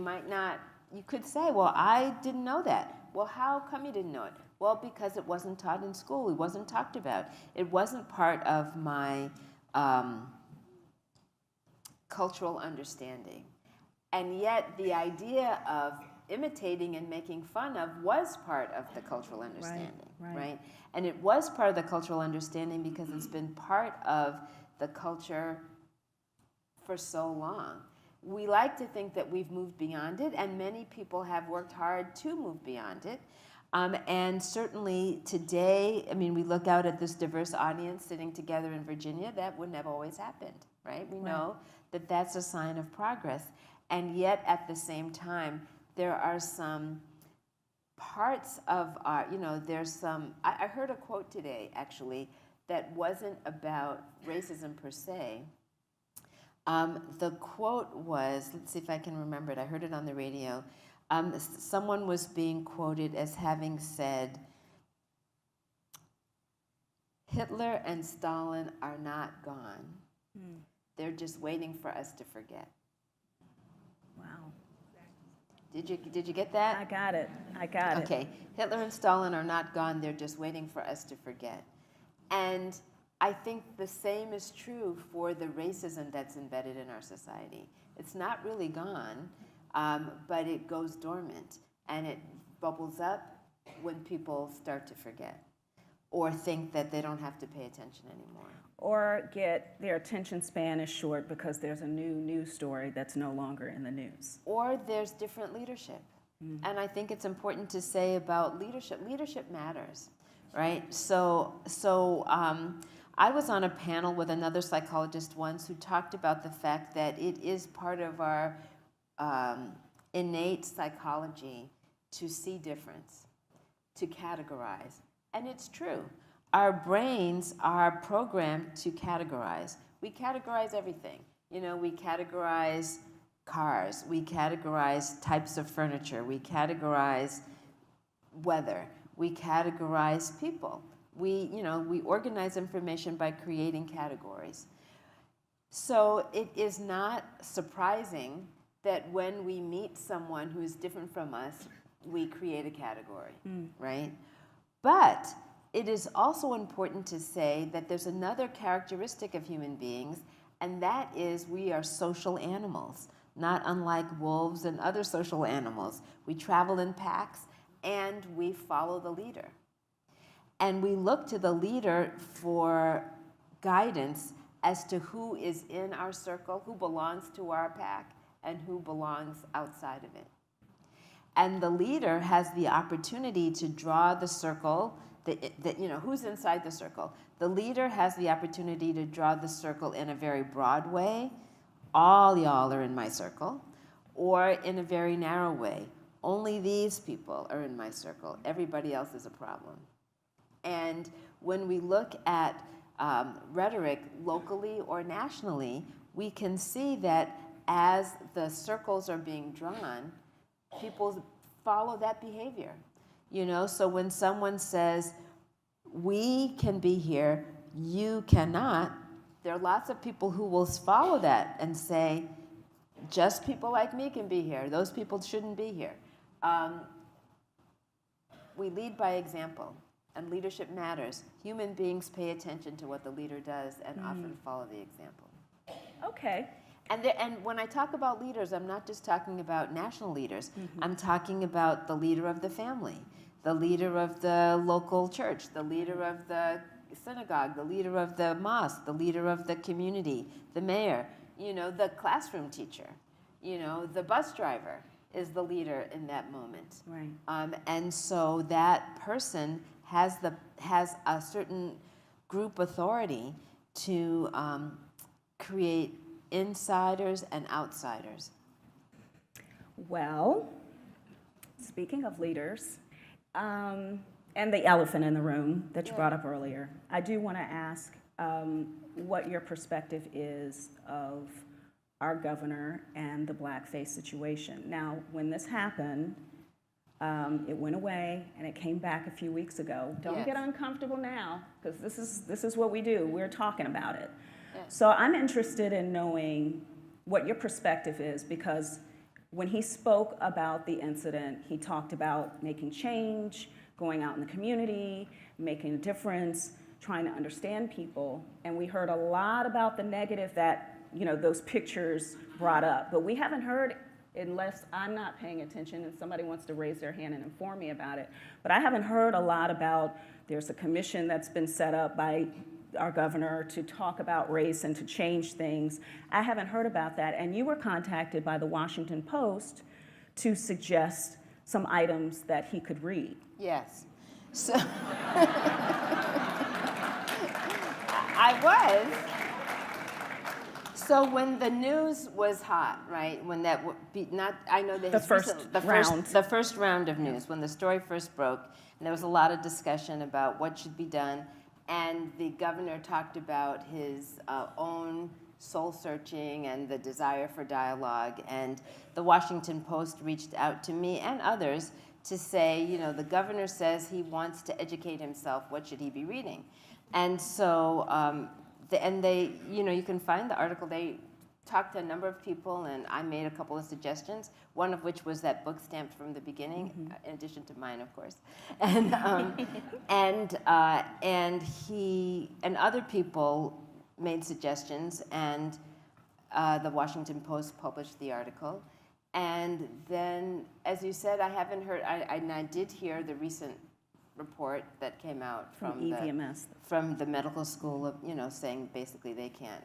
could say, well, I didn't know that. Well, how come you didn't know it? Well, because it wasn't taught in school. It wasn't talked about. It wasn't part of my cultural understanding. And yet the idea of imitating and making fun of was part of the cultural understanding, right? And it was part of the cultural understanding because it's been part of the culture for so long. We like to think that we've moved beyond it, and many people have worked hard to move beyond it. And certainly today, I mean, we look out at this diverse audience sitting together in Virginia, that wouldn't have always happened, right? We know that that's a sign of progress. And yet, at the same time, there are some parts of our, there's some, I heard a quote today, actually, that wasn't about racism per se. The quote was, let's see if I can remember it, I heard it on the radio. Someone was being quoted as having said, Hitler and Stalin are not gone. They're just waiting for us to forget. Wow. Did you get that? I got it. Okay, Hitler and Stalin are not gone, they're just waiting for us to forget. And I think the same is true for the racism that's embedded in our society. It's not really gone, but it goes dormant, and it bubbles up when people start to forget or think that they don't have to pay attention anymore. Or get their attention span is short because there's a new news story that's no longer in the news. Or there's different leadership. And I think it's important to say about leadership. Leadership matters, right? So I was on a panel with another psychologist once who talked about the fact that it is part of our innate psychology to see difference, to categorize. And it's true. Our brains are programmed to categorize. We categorize everything. You know, we categorize cars, we categorize types of furniture, we categorize weather, we categorize people. We organize information by creating categories. So it is not surprising that when we meet someone who is different from us, we create a category, right? But it is also important to say that there's another characteristic of human beings, and that is we are social animals, not unlike wolves and other social animals. We travel in packs, and we follow the leader. And we look to the leader for guidance as to who is in our circle, who belongs to our pack, and who belongs outside of it. And the leader has the opportunity to draw the circle, who's inside the circle. The leader has the opportunity to draw the circle in a very broad way. All y'all are in my circle. Or in a very narrow way. Only these people are in my circle. Everybody else is a problem. And when we look at rhetoric locally or nationally, we can see that as the circles are being drawn, people follow that behavior. You know, so when someone says, we can be here, you cannot, there are lots of people who will follow that and say, just people like me can be here. Those people shouldn't be here. We lead by example, and leadership matters. Human beings pay attention to what the leader does and often follow the example. Okay. And when I talk about leaders, I'm not just talking about national leaders. I'm talking about the leader of the family, the leader of the local church, the leader of the synagogue, the leader of the mosque, the leader of the community, the mayor, the classroom teacher, the bus driver is the leader in that moment. Right. And so that person has a certain group authority to create insiders and outsiders. Well, speaking of leaders, and the elephant in the room that you brought up earlier, I do want to ask what your perspective is of our governor and the blackface situation. Now, when this happened, it went away and it came back a few weeks ago. Don't get uncomfortable now, because this is what we do. We're talking about it. So I'm interested in knowing what your perspective is, because when he spoke about the incident, he talked about making change, going out in the community, making a difference, trying to understand people. And we heard a lot about the negative that, those pictures brought up. But we haven't heard, unless I'm not paying attention and somebody wants to raise their hand and inform me about it, but I haven't heard a lot about, there's a commission that's been set up by our governor to talk about race and to change things. I haven't heard about that. And you were contacted by the Washington Post to suggest some items that he could read. Yes. So I was. So when the news was hot, right? When that I know that the first round of news, when the story first broke, and there was a lot of discussion about what should be done. And the governor talked about his own soul searching and the desire for dialogue. And the Washington Post reached out to me and others to say, you know, the governor says he wants to educate himself. What should he be reading? And so, you know, you can find the article. They talked to a number of people, and I made a couple of suggestions, one of which was that book stamped from the beginning, in addition to mine, of course. And, and other people made suggestions, and the Washington Post published the article. And then, as you said, I haven't heard, and I did hear the recent report that came out from the medical school, of, you know, saying basically they can't.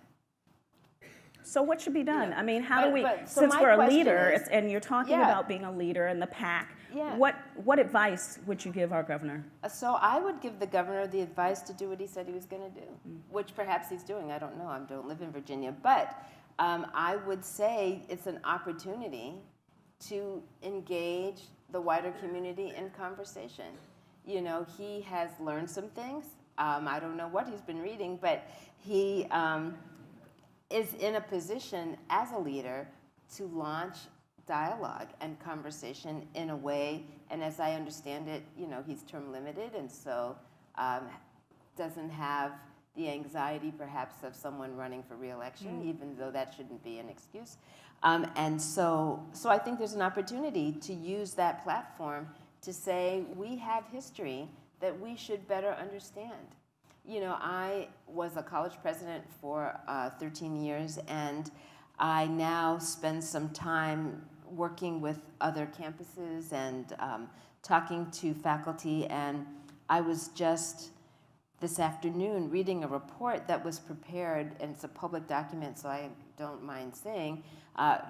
So what should be done? Yeah. I mean, how do we, so since my we're a question leader, is- and you're talking Yeah. about being a leader in the pack, Yeah. what advice would you give our governor? So I would give the governor the advice to do what he said he was going to do, which perhaps he's doing. I don't know. I don't live in Virginia. But I would say it's an opportunity to engage the wider community in conversation. You know, he has learned some things. I don't know what he's been reading, but he is in a position as a leader to launch dialogue and conversation in a way, and as I understand it, you know, he's term limited, and so doesn't have the anxiety perhaps of someone running for re-election, even though that shouldn't be an excuse. And so I think there's an opportunity to use that platform to say we have history that we should better understand. You know, I was a college president for 13 years, and I now spend some time working with other campuses and talking to faculty. And I was just this afternoon reading a report that was prepared, and it's a public document, so I don't mind saying,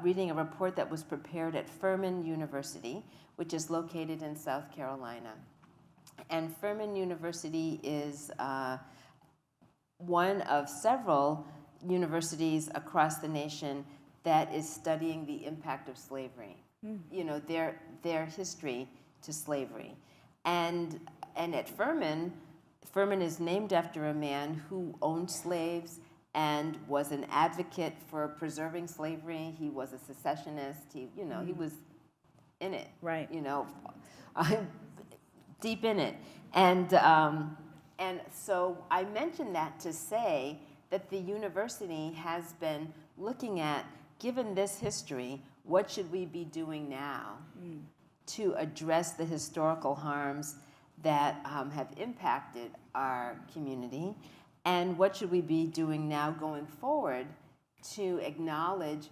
reading a report that was prepared at Furman University, which is located in South Carolina. And Furman University is one of several universities across the nation that is studying the impact of slavery, you know, their history to slavery. And at Furman is named after a man who owned slaves and was an advocate for preserving slavery. He was a secessionist. He was in it, Right. you know, deep in it. And so I mentioned that to say that the university has been looking at, given this history, what should we be doing now to address the historical harms that have impacted our community, and what should we be doing now going forward to acknowledge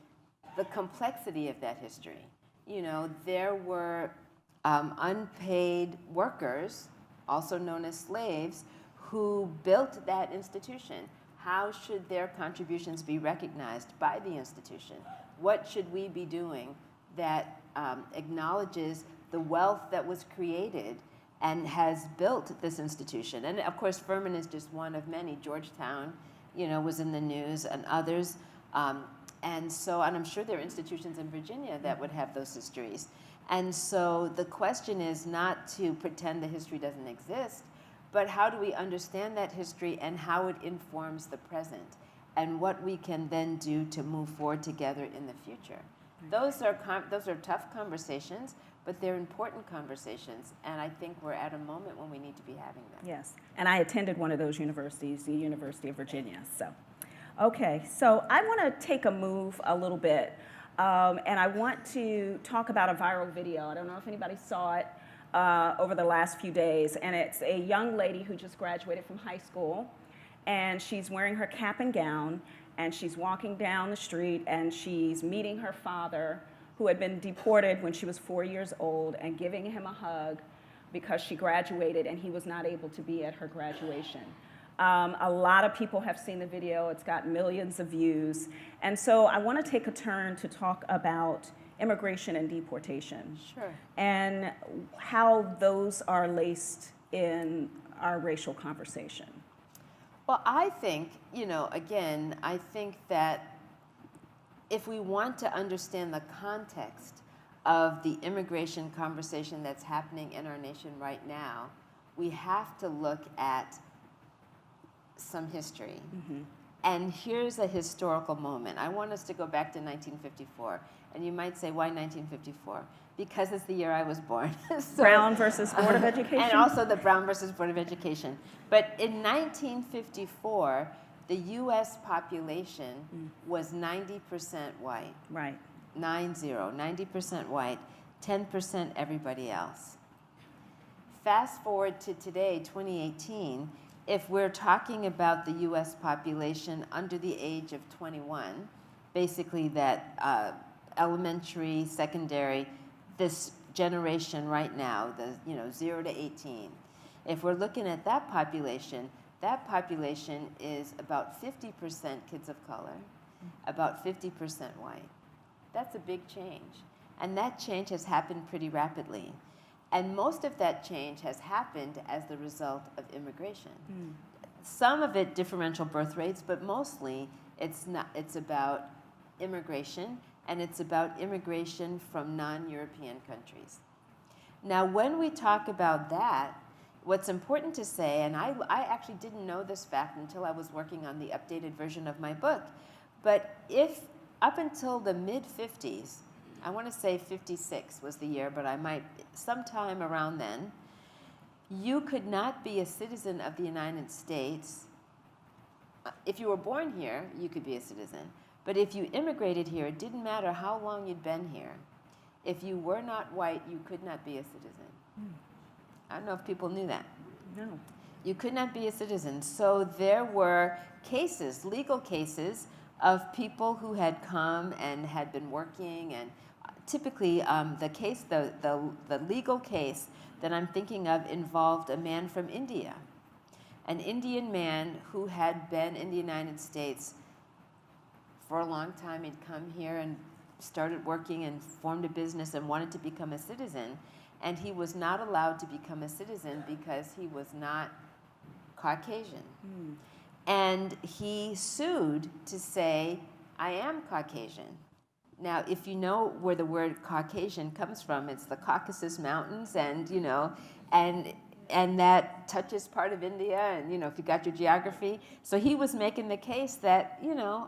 the complexity of that history. You know, there were unpaid workers, also known as slaves, who built that institution. How should their contributions be recognized by the institution? What should we be doing that acknowledges the wealth that was created and has built this institution? And of course, Furman is just one of many. Georgetown, you know, was in the news, and others. And I'm sure there are institutions in Virginia that would have those histories. And so the question is not to pretend the history doesn't exist, but how do we understand that history and how it informs the present, and what we can then do to move forward together in the future. Those are tough conversations, but they're important conversations, and I think we're at a moment when we need to be having them. Yes, and I attended one of those universities, the University of Virginia. Okay, so I want to take a move a little bit, and I want to talk about a viral video. I don't know if anybody saw it over the last few days, and it's a young lady who just graduated from high school, and she's wearing her cap and gown, and she's walking down the street, and she's meeting her father, who had been deported when she was 4 years old, and giving him a hug because she graduated and he was not able to be at her graduation. A lot of people have seen the video. It's got millions of views. And so I want to take a turn to talk about immigration and deportation. Sure. And how those are laced in our racial conversation. Well, I think, you know, again, I think that if we want to understand the context of the immigration conversation that's happening in our nation right now, we have to look at some history. And here's a historical moment. I want us to go back to 1954. And you might say, why 1954? Because it's the year I was born. So, Brown versus Board of Education? And also the Brown versus Board of Education. But in 1954, the U.S. population was 90% white. Right. 90% white, 10% everybody else. Fast forward to today, 2018, if we're talking about the U.S. population under the age of 21, basically that elementary, secondary, this generation right now, the 0 to 18, if we're looking at that population is about 50% kids of color, about 50% white. That's a big change. And that change has happened pretty rapidly. And most of that change has happened as the result of immigration. Some of it differential birth rates, but mostly it's about immigration, and it's about immigration from non-European countries. Now, when we talk about that, what's important to say, and I actually didn't know this fact until I was working on the updated version of my book, but if up until the mid-50s, I want to say 56 was the year, but I might, sometime around then, you could not be a citizen of the United States. If you were born here, you could be a citizen. But if you immigrated here, it didn't matter how long you'd been here. If you were not white, you could not be a citizen. I don't know if people knew that. No. You could not be a citizen. So there were cases, legal cases, of people who had come and had been working, and typically the legal case that I'm thinking of involved a man from India, an Indian man who had been in the United States for a long time. He'd come here and started working and formed a business and wanted to become a citizen, and he was not allowed to become a citizen because he was not Caucasian. And he sued to say, I am Caucasian. Now, if you know where the word Caucasian comes from, it's the Caucasus Mountains, and and that touches part of India, and if you got your geography. So he was making the case that,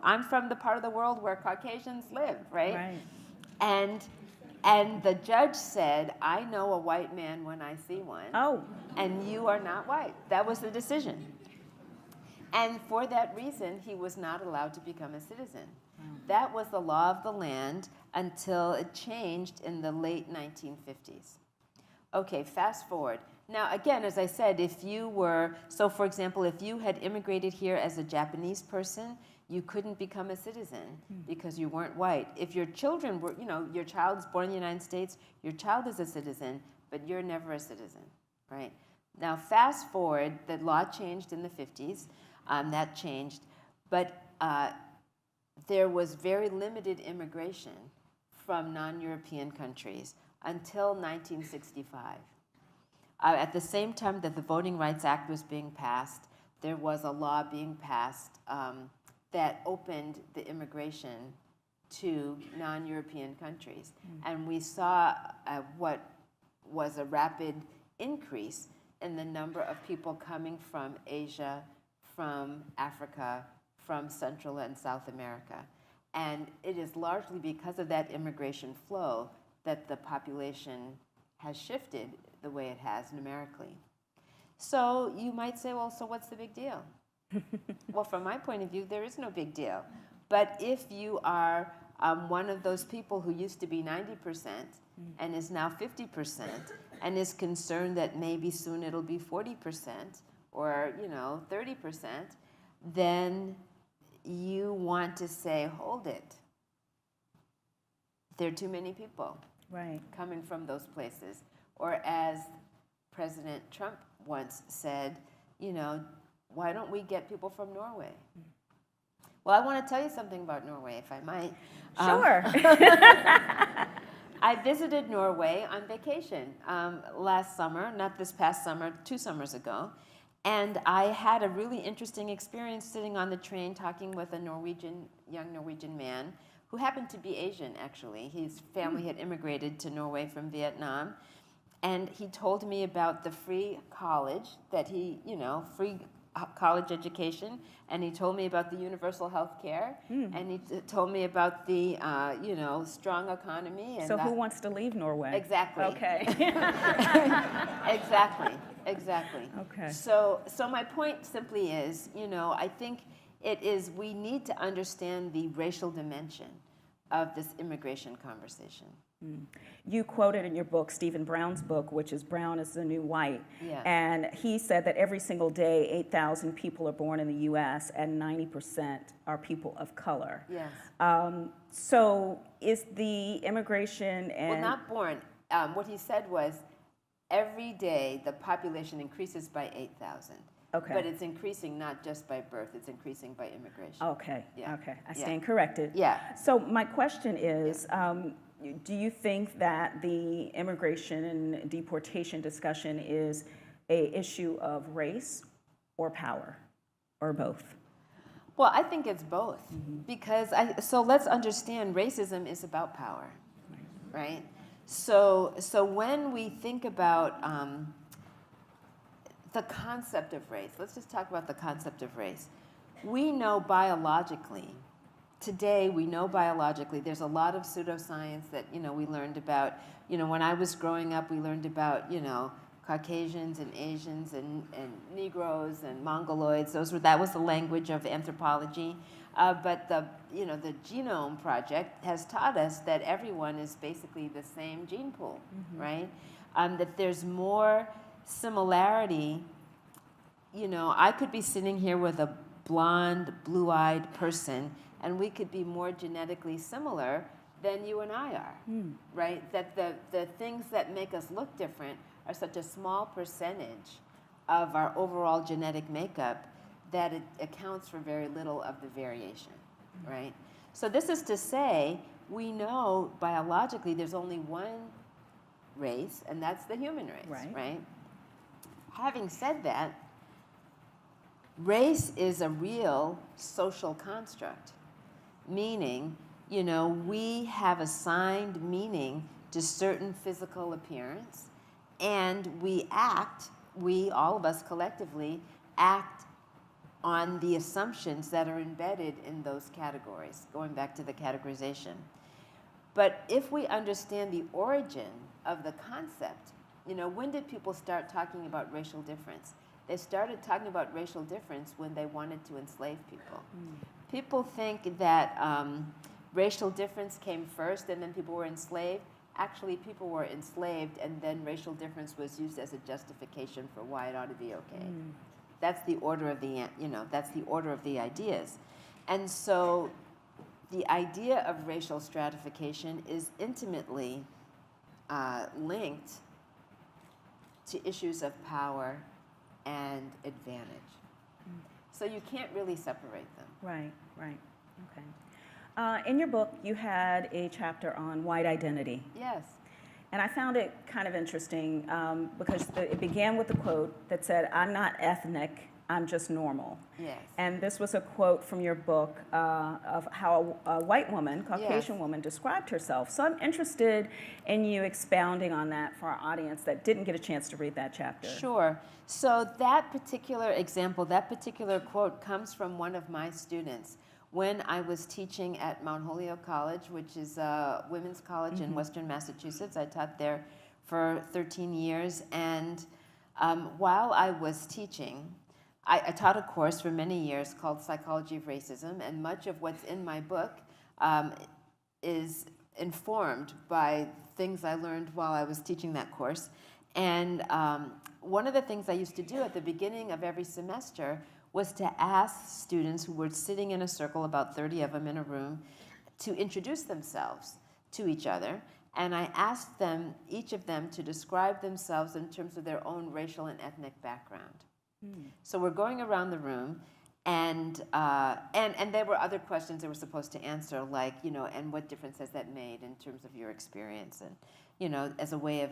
I'm from the part of the world where Caucasians live, right? And the judge said, I know a white man when I see one. Oh. And you are not white. That was the decision. And for that reason, he was not allowed to become a citizen. That was the law of the land until it changed in the late 1950s. Okay, fast forward. Now, again, as I said, for example, if you had immigrated here as a Japanese person, you couldn't become a citizen because you weren't white. If your children were, your child is born in the United States, your child is a citizen, but you're never a citizen, right? Now, fast forward, the law changed in the 50s. That changed, but there was very limited immigration from non-European countries until 1965. At the same time that the Voting Rights Act was being passed, there was a law being passed that opened the immigration to non-European countries. And we saw what was a rapid increase in the number of people coming from Asia, from Africa, from Central and South America. And it is largely because of that immigration flow that the population has shifted the way it has numerically. So you might say, well, so what's the big deal? Well, from my point of view, there is no big deal. But if you are one of those people who used to be 90% and is now 50% and is concerned that maybe soon it'll be 40%, or 30%, then you want to say, hold it. There are too many people coming from those places. Or as President Trump once said, why don't we get people from Norway? Well, I want to tell you something about Norway, if I might. Sure. I visited Norway on vacation last summer, not this past summer, 2 summers ago. And I had a really interesting experience sitting on the train talking with a young Norwegian man who happened to be Asian, actually. His family had immigrated to Norway from Vietnam. And he told me about the free college that free college education, and he told me about the universal health care, and he told me about the, strong economy. And So who wants to leave Norway? Exactly. Okay. Exactly. Okay. So my point simply is, I think we need to understand the racial dimension of this immigration conversation. You quoted in your book, Stephen Brown's book, which is Brown is the New White. Yeah. And he said that every single day, 8,000 people are born in the U.S., and 90% are people of color. Yes. So is the immigration and... Well, not born. What he said was, every day the population increases by 8,000. Okay. But it's increasing not just by birth, it's increasing by immigration. Okay, Yeah. okay. I Yeah. stand corrected. Yeah. So my question is, do you think that the immigration and deportation discussion is a issue of race or power, or both? Well, I think it's both. Because so let's understand racism is about power, right? So when we think about the concept of race, let's just talk about the concept of race. We know biologically, today we know biologically, there's a lot of pseudoscience that, we learned about. When I was growing up, we learned about, Caucasians and Asians and Negroes and Mongoloids. That was the language of anthropology. But the Genome Project has taught us that everyone is basically the same gene pool, right? That there's more similarity. I could be sitting here with a blonde, blue-eyed person, and we could be more genetically similar than you and I are, right? That the things that make us look different are such a small percentage of our overall genetic makeup that it accounts for very little of the variation, right? So this is to say, we know biologically there's only one race, and that's the human race, right? Having said that, race is a real social construct, meaning, we have assigned meaning to certain physical appearance, and all of us collectively, act on the assumptions that are embedded in those categories, going back to the categorization. But if we understand the origin of the concept, when did people start talking about racial difference? They started talking about racial difference when they wanted to enslave people. People think that racial difference came first and then people were enslaved. Actually, people were enslaved and then racial difference was used as a justification for why it ought to be okay. That's the order of the ideas. And so the idea of racial stratification is intimately linked to issues of power and advantage. So you can't really separate them. Right. Okay. In your book, you had a chapter on white identity. Yes. And I found it kind of interesting because it began with a quote that said, "I'm not ethnic, I'm just normal." Yes. And this was a quote from your book of how a white woman, Caucasian woman, described herself. So I'm interested in you expounding on that for our audience that didn't get a chance to read that chapter. Sure. So that particular example, that particular quote comes from one of my students. When I was teaching at Mount Holyoke College, which is a women's college in Western Massachusetts, I taught there for 13 years. And while I was teaching, I taught a course for many years called Psychology of Racism, and much of what's in my book is informed by things I learned while I was teaching that course. And one of the things I used to do at the beginning of every semester was to ask students who were sitting in a circle, about 30 of them in a room, to introduce themselves to each other. And I asked them, each of them, to describe themselves in terms of their own racial and ethnic background. So we're going around the room, and there were other questions they were supposed to answer, like, and what difference has that made in terms of your experience, and, as a way of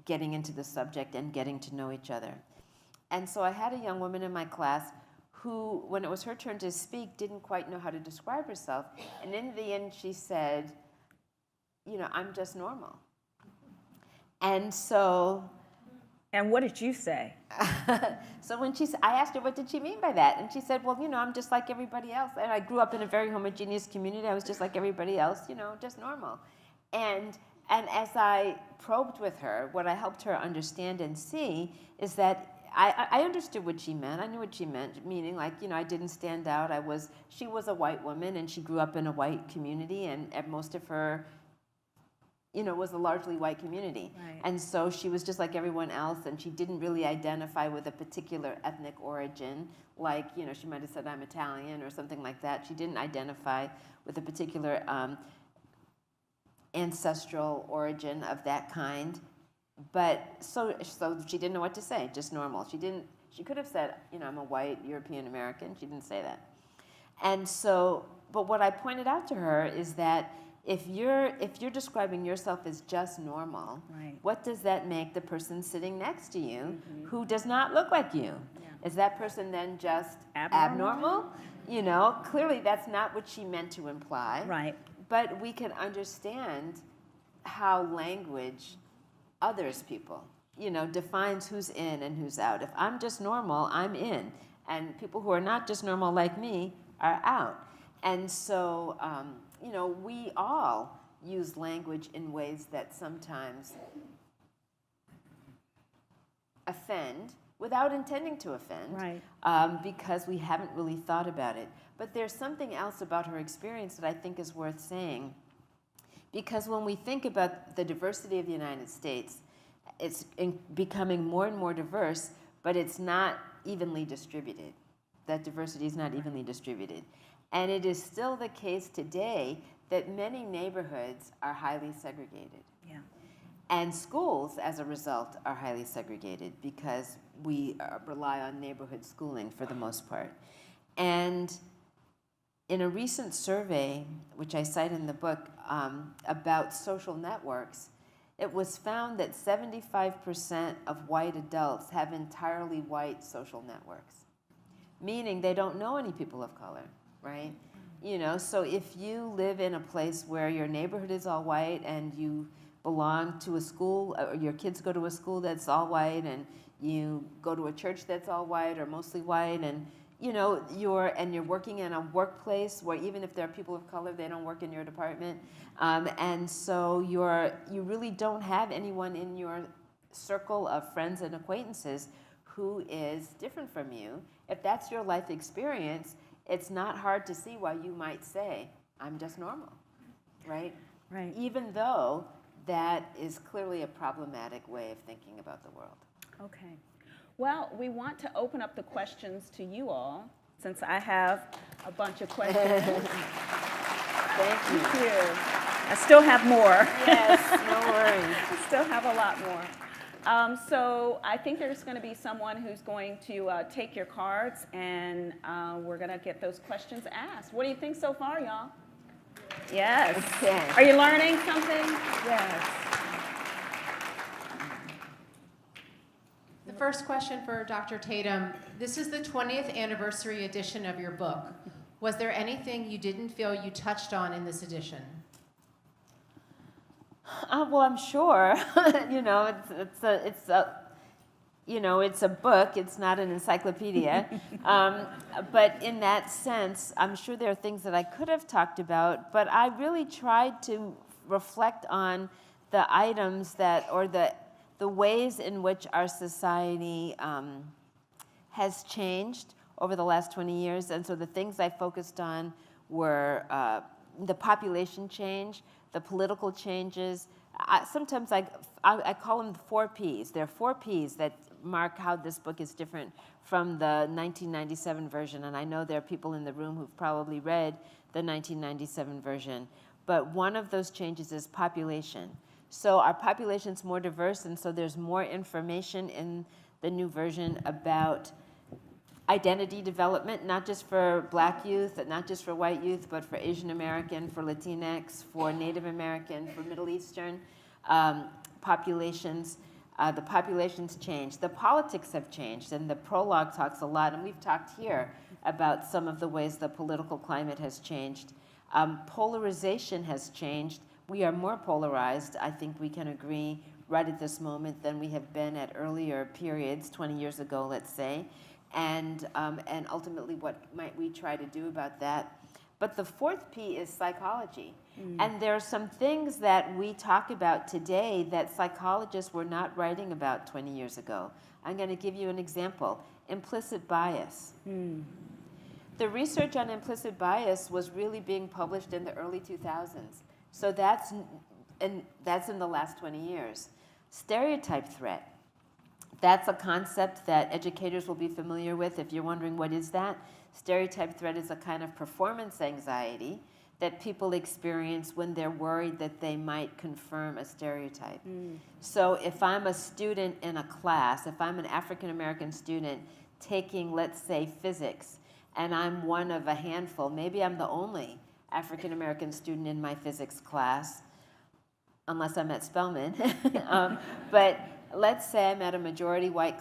getting into the subject and getting to know each other. And so I had a young woman in my class who, when it was her turn to speak, didn't quite know how to describe herself. And in the end, she said, I'm just normal. And so And what did you say? So when I asked her, what did she mean by that? And she said, well, I'm just like everybody else. And I grew up in a very homogeneous community. I was just like everybody else, just normal. And as I probed with her, what I helped her understand and see is that I understood what she meant. I knew what she meant, meaning like, I didn't stand out. She was a white woman, and she grew up in a white community, and most of her was a largely white community. Right. And so she was just like everyone else, and she didn't really identify with a particular ethnic origin. Like, she might have said, I'm Italian or something like that. She didn't identify with a particular ancestral origin of that kind. But so she didn't know what to say, just normal. She could have said, I'm a white European American. She didn't say that. And so, but what I pointed out to her is that if you're describing yourself as just normal, Right. what does that make the person sitting next to you who does not look like you? Yeah. Is that person then just Abnormal? abnormal? Clearly that's not what she meant to imply. Right. But we can understand how language others people, defines who's in and who's out. If I'm just normal, I'm in. And people who are not just normal like me are out. And so, we all use language in ways that sometimes offend without intending to offend. Right. Because we haven't really thought about it. But there's something else about her experience that I think is worth saying. Because when we think about the diversity of the United States, it's becoming more and more diverse, but it's not evenly distributed. That diversity is not evenly distributed. And it is still the case today that many neighborhoods are highly segregated. Yeah. And schools, as a result, are highly segregated because we rely on neighborhood schooling for the most part. And in a recent survey, which I cite in the book, about social networks, it was found that 75% of white adults have entirely white social networks, meaning they don't know any people of color, right? So if you live in a place where your neighborhood is all white and you belong to a school, or your kids go to a school that's all white, and you go to a church that's all white or mostly white, and you're working in a workplace where even if there are people of color, they don't work in your department, and so you really don't have anyone in your circle of friends and acquaintances who is different from you. If that's your life experience, it's not hard to see why you might say, I'm just normal, right? Right. Even though that is clearly a problematic way of thinking about the world. Okay. Well, we want to open up the questions to you all, since I have a bunch of questions. Thank you. Thank you. I still have more. Yes, no worries. I still have a lot more. So I think there's going to be someone who's going to take your cards, and we're going to get those questions asked. What do you think so far, y'all? Yes. Okay. Are you learning something? Yes. The first question for Dr. Tatum. This is the 20th anniversary edition of your book. Was there anything you didn't feel you touched on in this edition? Well, I'm sure. It's a book. It's not an encyclopedia. But in that sense, I'm sure there are things that I could have talked about. But I really tried to reflect on the items the ways in which our society has changed over the last 20 years. And so the things I focused on were the population change, the political changes. Sometimes I call them the 4 Ps. There are 4 Ps that mark how this book is different from the 1997 version. And I know there are people in the room who've probably read the 1997 version. But one of those changes is population. So our population's more diverse, and so there's more information in the new version about identity development, not just for Black youth, not just for white youth, but for Asian American, for Latinx, for Native American, for Middle Eastern populations. The populations changed. The politics have changed, and the prologue talks a lot, and we've talked here about some of the ways the political climate has changed. Polarization has changed. We are more polarized, I think we can agree, right at this moment than we have been at earlier periods, 20 years ago, let's say, and ultimately what might we try to do about that. But the fourth P is psychology. And there are some things that we talk about today that psychologists were not writing about 20 years ago. I'm going to give you an example. Implicit bias. The research on implicit bias was really being published in the early 2000s. So that's in the last 20 years. Stereotype threat. That's a concept that educators will be familiar with. If you're wondering what is that, stereotype threat is a kind of performance anxiety that people experience when they're worried that they might confirm a stereotype. So if I'm a student in a class, if I'm an African American student taking, let's say, physics, and I'm one of a handful, maybe I'm the only African American student in my physics class, unless I'm at Spelman, but let's say I'm at a majority white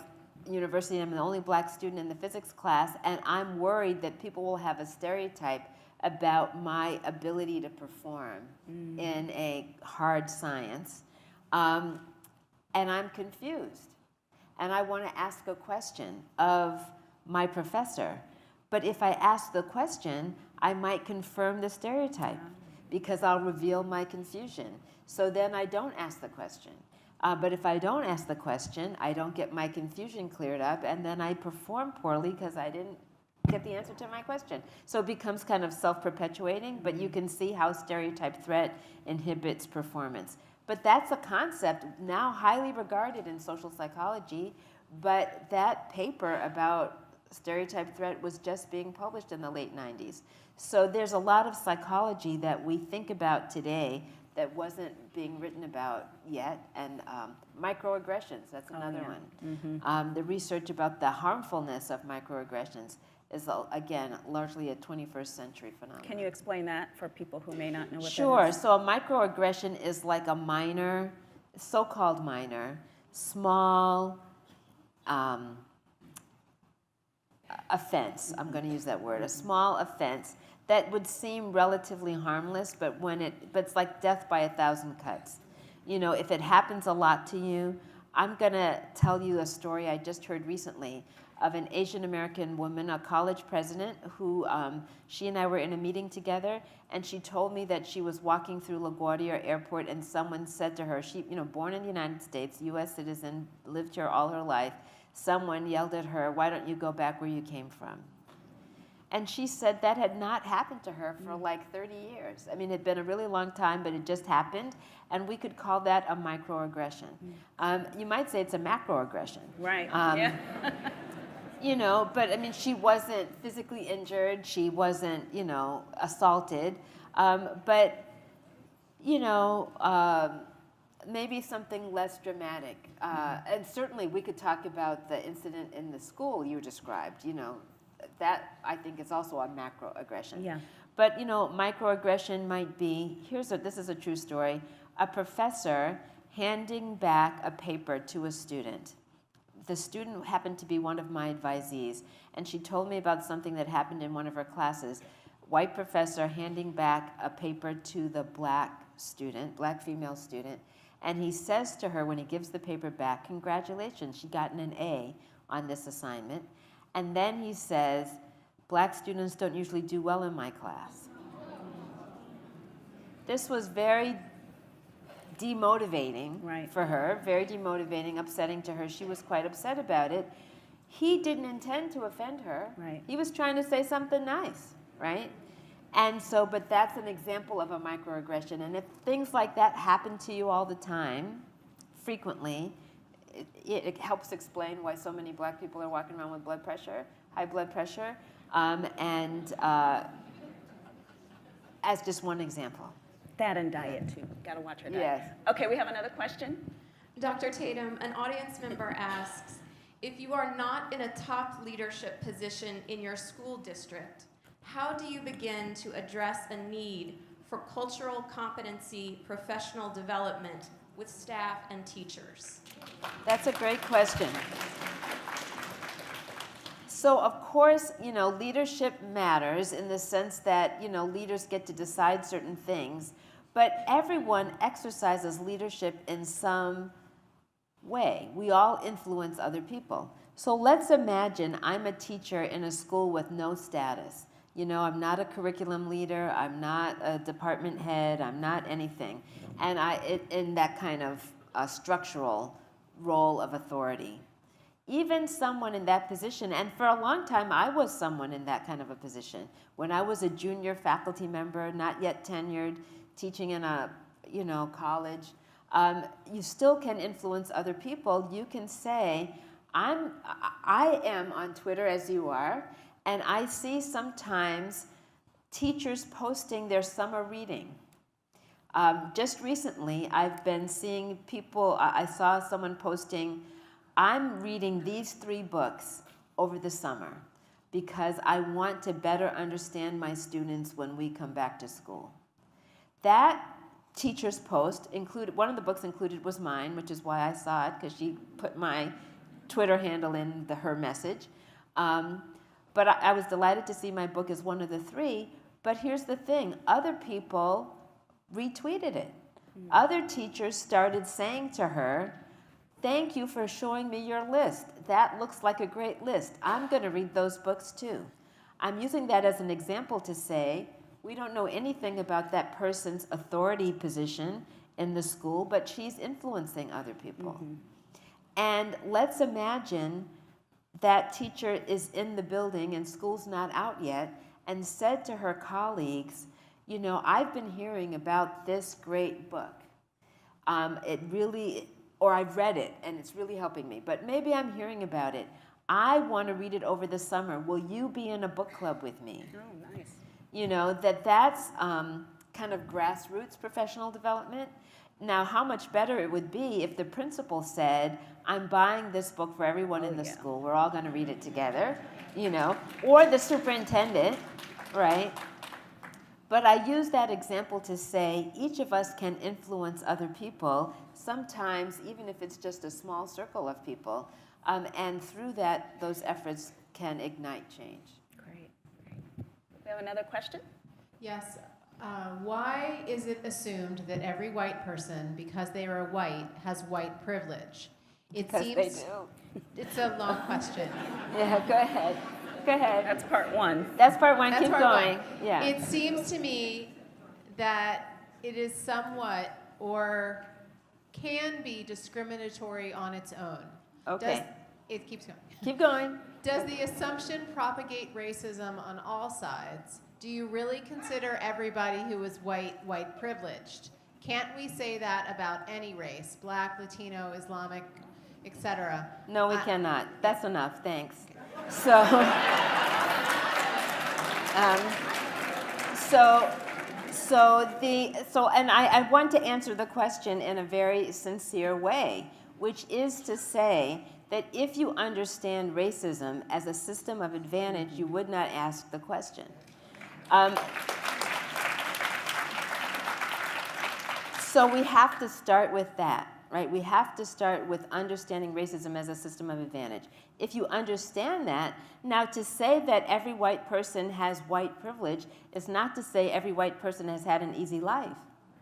university and I'm the only black student in the physics class, and I'm worried that people will have a stereotype about my ability to perform in a hard science, and I'm confused. And I want to ask a question of my professor. But if I ask the question, I might confirm the stereotype because I'll reveal my confusion. So then I don't ask the question. But if I don't ask the question, I don't get my confusion cleared up, and then I perform poorly because I didn't get the answer to my question. So it becomes kind of self-perpetuating, but you can see how stereotype threat inhibits performance. But that's a concept now highly regarded in social psychology, but that paper about stereotype threat was just being published in the late 90s. So there's a lot of psychology that we think about today that wasn't being written about yet, and microaggressions, that's another one. The research about the harmfulness of microaggressions is, again, largely a 21st century phenomenon. Can you explain that for people who may not know what Sure. that is? So a microaggression is like a minor, so-called minor, small offense. I'm going to use that word, a small offense that would seem relatively harmless, but it's like death by 1,000 cuts. You know, if it happens a lot to you, I'm going to tell you a story I just heard recently of an Asian American woman, a college president, who she and I were in a meeting together, and she told me that she was walking through LaGuardia Airport, and someone said to her, she, born in the United States, U.S. citizen, lived here all her life, someone yelled at her, "Why don't you go back where you came from?" And she said that had not happened to her for like 30 years. I mean, it had been a really long time, but it just happened. And we could call that a microaggression. You might say it's a macroaggression. Right, But I mean, she wasn't physically injured. She wasn't, assaulted. Maybe something less dramatic. And certainly we could talk about the incident in the school you described, that I think is also a macroaggression. Yeah. But microaggression might be, this is a true story, a professor handing back a paper to a student. The student happened to be one of my advisees, and she told me about something that happened in one of her classes. White professor handing back a paper to the black female student, and he says to her when he gives the paper back, "Congratulations, she gotten an A on this assignment." And then he says, "Black students don't usually do well in my class." This was very demotivating for her, very demotivating, upsetting to her. She was quite upset about it. He didn't intend to offend her. Right. He was trying to say something nice, right? And so, but that's an example of a microaggression. And if things like that happen to you all the time, frequently, it helps explain why so many black people are walking around with high blood pressure, as just one example. That and diet, too. Got to watch her diet. Yes. Okay, we have another question. Dr. Tatum, an audience member asks, if you are not in a top leadership position in your school district, how do you begin to address a need for cultural competency professional development with staff and teachers? That's a great question. So of course, leadership matters in the sense that, leaders get to decide certain things, but everyone exercises leadership in some way. We all influence other people. So let's imagine I'm a teacher in a school with no status. You know, I'm not a curriculum leader, I'm not a department head, I'm not anything. And in that kind of structural role of authority. Even someone in that position, and for a long time I was someone in that kind of a position. When I was a junior faculty member, not yet tenured, teaching in a college, you still can influence other people. You can say, I am on Twitter as you are, and I see sometimes teachers posting their summer reading. Just recently, I've been seeing people, I saw someone posting, I'm reading these 3 books over the summer because I want to better understand my students when we come back to school. That teacher's post included, one of the books included was mine, which is why I saw it, because she put my Twitter handle in her message. But I was delighted to see my book as one of the 3. But here's the thing, other people retweeted it. Other teachers started saying to her, thank you for showing me your list. That looks like a great list. I'm going to read those books too. I'm using that as an example to say, we don't know anything about that person's authority position in the school, but she's influencing other people. And let's imagine that teacher is in the building and school's not out yet and said to her colleagues, you know, I've been hearing about this great book. Or I've read it and it's really helping me, but maybe I'm hearing about it. I want to read it over the summer. Will you be in a book club with me? Oh, nice. You know, that's kind of grassroots professional development. Now, how much better it would be if the principal said, I'm buying this book for everyone in the school. We're all going to read it together, you know, or the superintendent, right? But I use that example to say each of us can influence other people, sometimes even if it's just a small circle of people, and through that, those efforts can ignite change. Great. We have another question? Yes. Why is it assumed that every white person, because they are white, has white privilege? Because they do. It's a long question. Yeah, go ahead. Go ahead. That's part 1. That's part 1. That's Keep part going. one. Yeah. It seems to me that it is somewhat or can be discriminatory on its own. Okay. It keeps going. Keep going. Does the assumption propagate racism on all sides? Do you really consider everybody who is white privileged? Can't we say that about any race, Black, Latino, Islamic, etc.? No, we cannot. That's enough. Thanks. So, and I want to answer the question in a very sincere way, which is to say that if you understand racism as a system of advantage, you would not ask the question. So we have to start with that, right? We have to start with understanding racism as a system of advantage. If you understand that, now to say that every white person has white privilege is not to say every white person has had an easy life,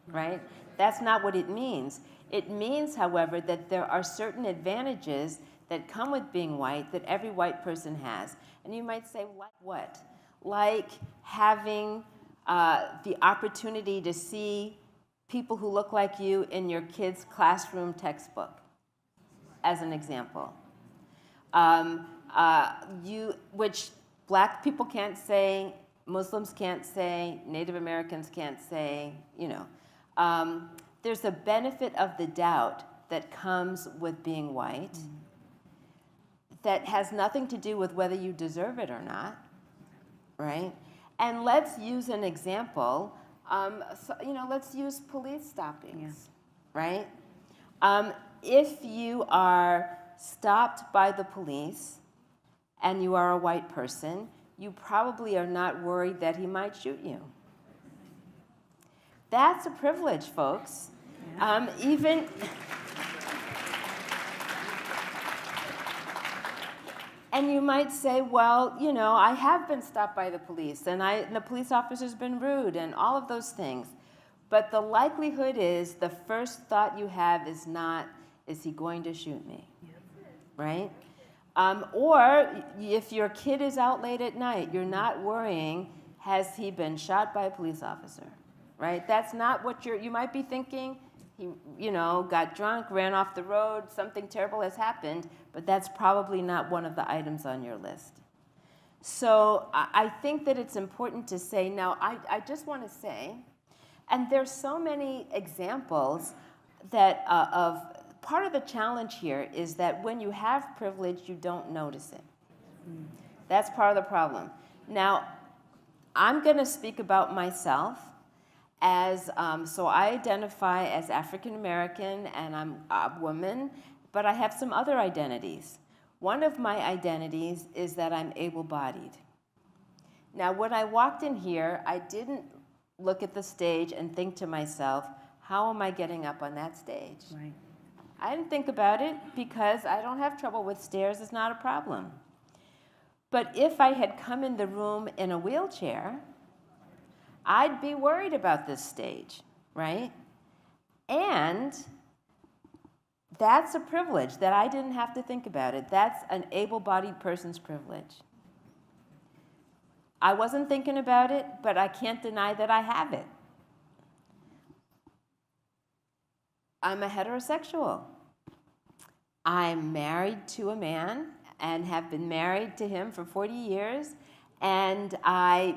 right? That's not what it means. It means, however, that there are certain advantages that come with being white that every white person has. And you might say, like what? Like having the opportunity to see people who look like you in your kid's classroom textbook, as an example. Which Black people can't say, Muslims can't say, Native Americans can't say, you know. There's a benefit of the doubt that comes with being white that has nothing to do with whether you deserve it or not, right? And let's use an example. Let's use police stoppings, right? If you are stopped by the police and you are a white person, you probably are not worried that he might shoot you. That's a privilege, folks. And you might say, well, you know, I have been stopped by the police, and the police officer's been rude, and all of those things. But the likelihood is the first thought you have is not, Is he going to shoot me? Right? Or if your kid is out late at night, you're not worrying, has he been shot by a police officer? Right? That's not what you might be thinking. He, got drunk, ran off the road, something terrible has happened, but that's probably not one of the items on your list. So I think that it's important to say, now I just want to say, and there's so many examples that of part of the challenge here is that when you have privilege, you don't notice it. That's part of the problem. Now, I'm going to speak about myself as, so I identify as African American and I'm a woman, but I have some other identities. One of my identities is that I'm able-bodied. Now, when I walked in here, I didn't look at the stage and think to myself, how am I getting up on that stage? Right. I didn't think about it because I don't have trouble with stairs. It's not a problem. But if I had come in the room in a wheelchair, I'd be worried about this stage, right? And that's a privilege that I didn't have to think about it. That's an able-bodied person's privilege. I wasn't thinking about it, but I can't deny that I have it. I'm a heterosexual. I'm married to a man and have been married to him for 40 years, and I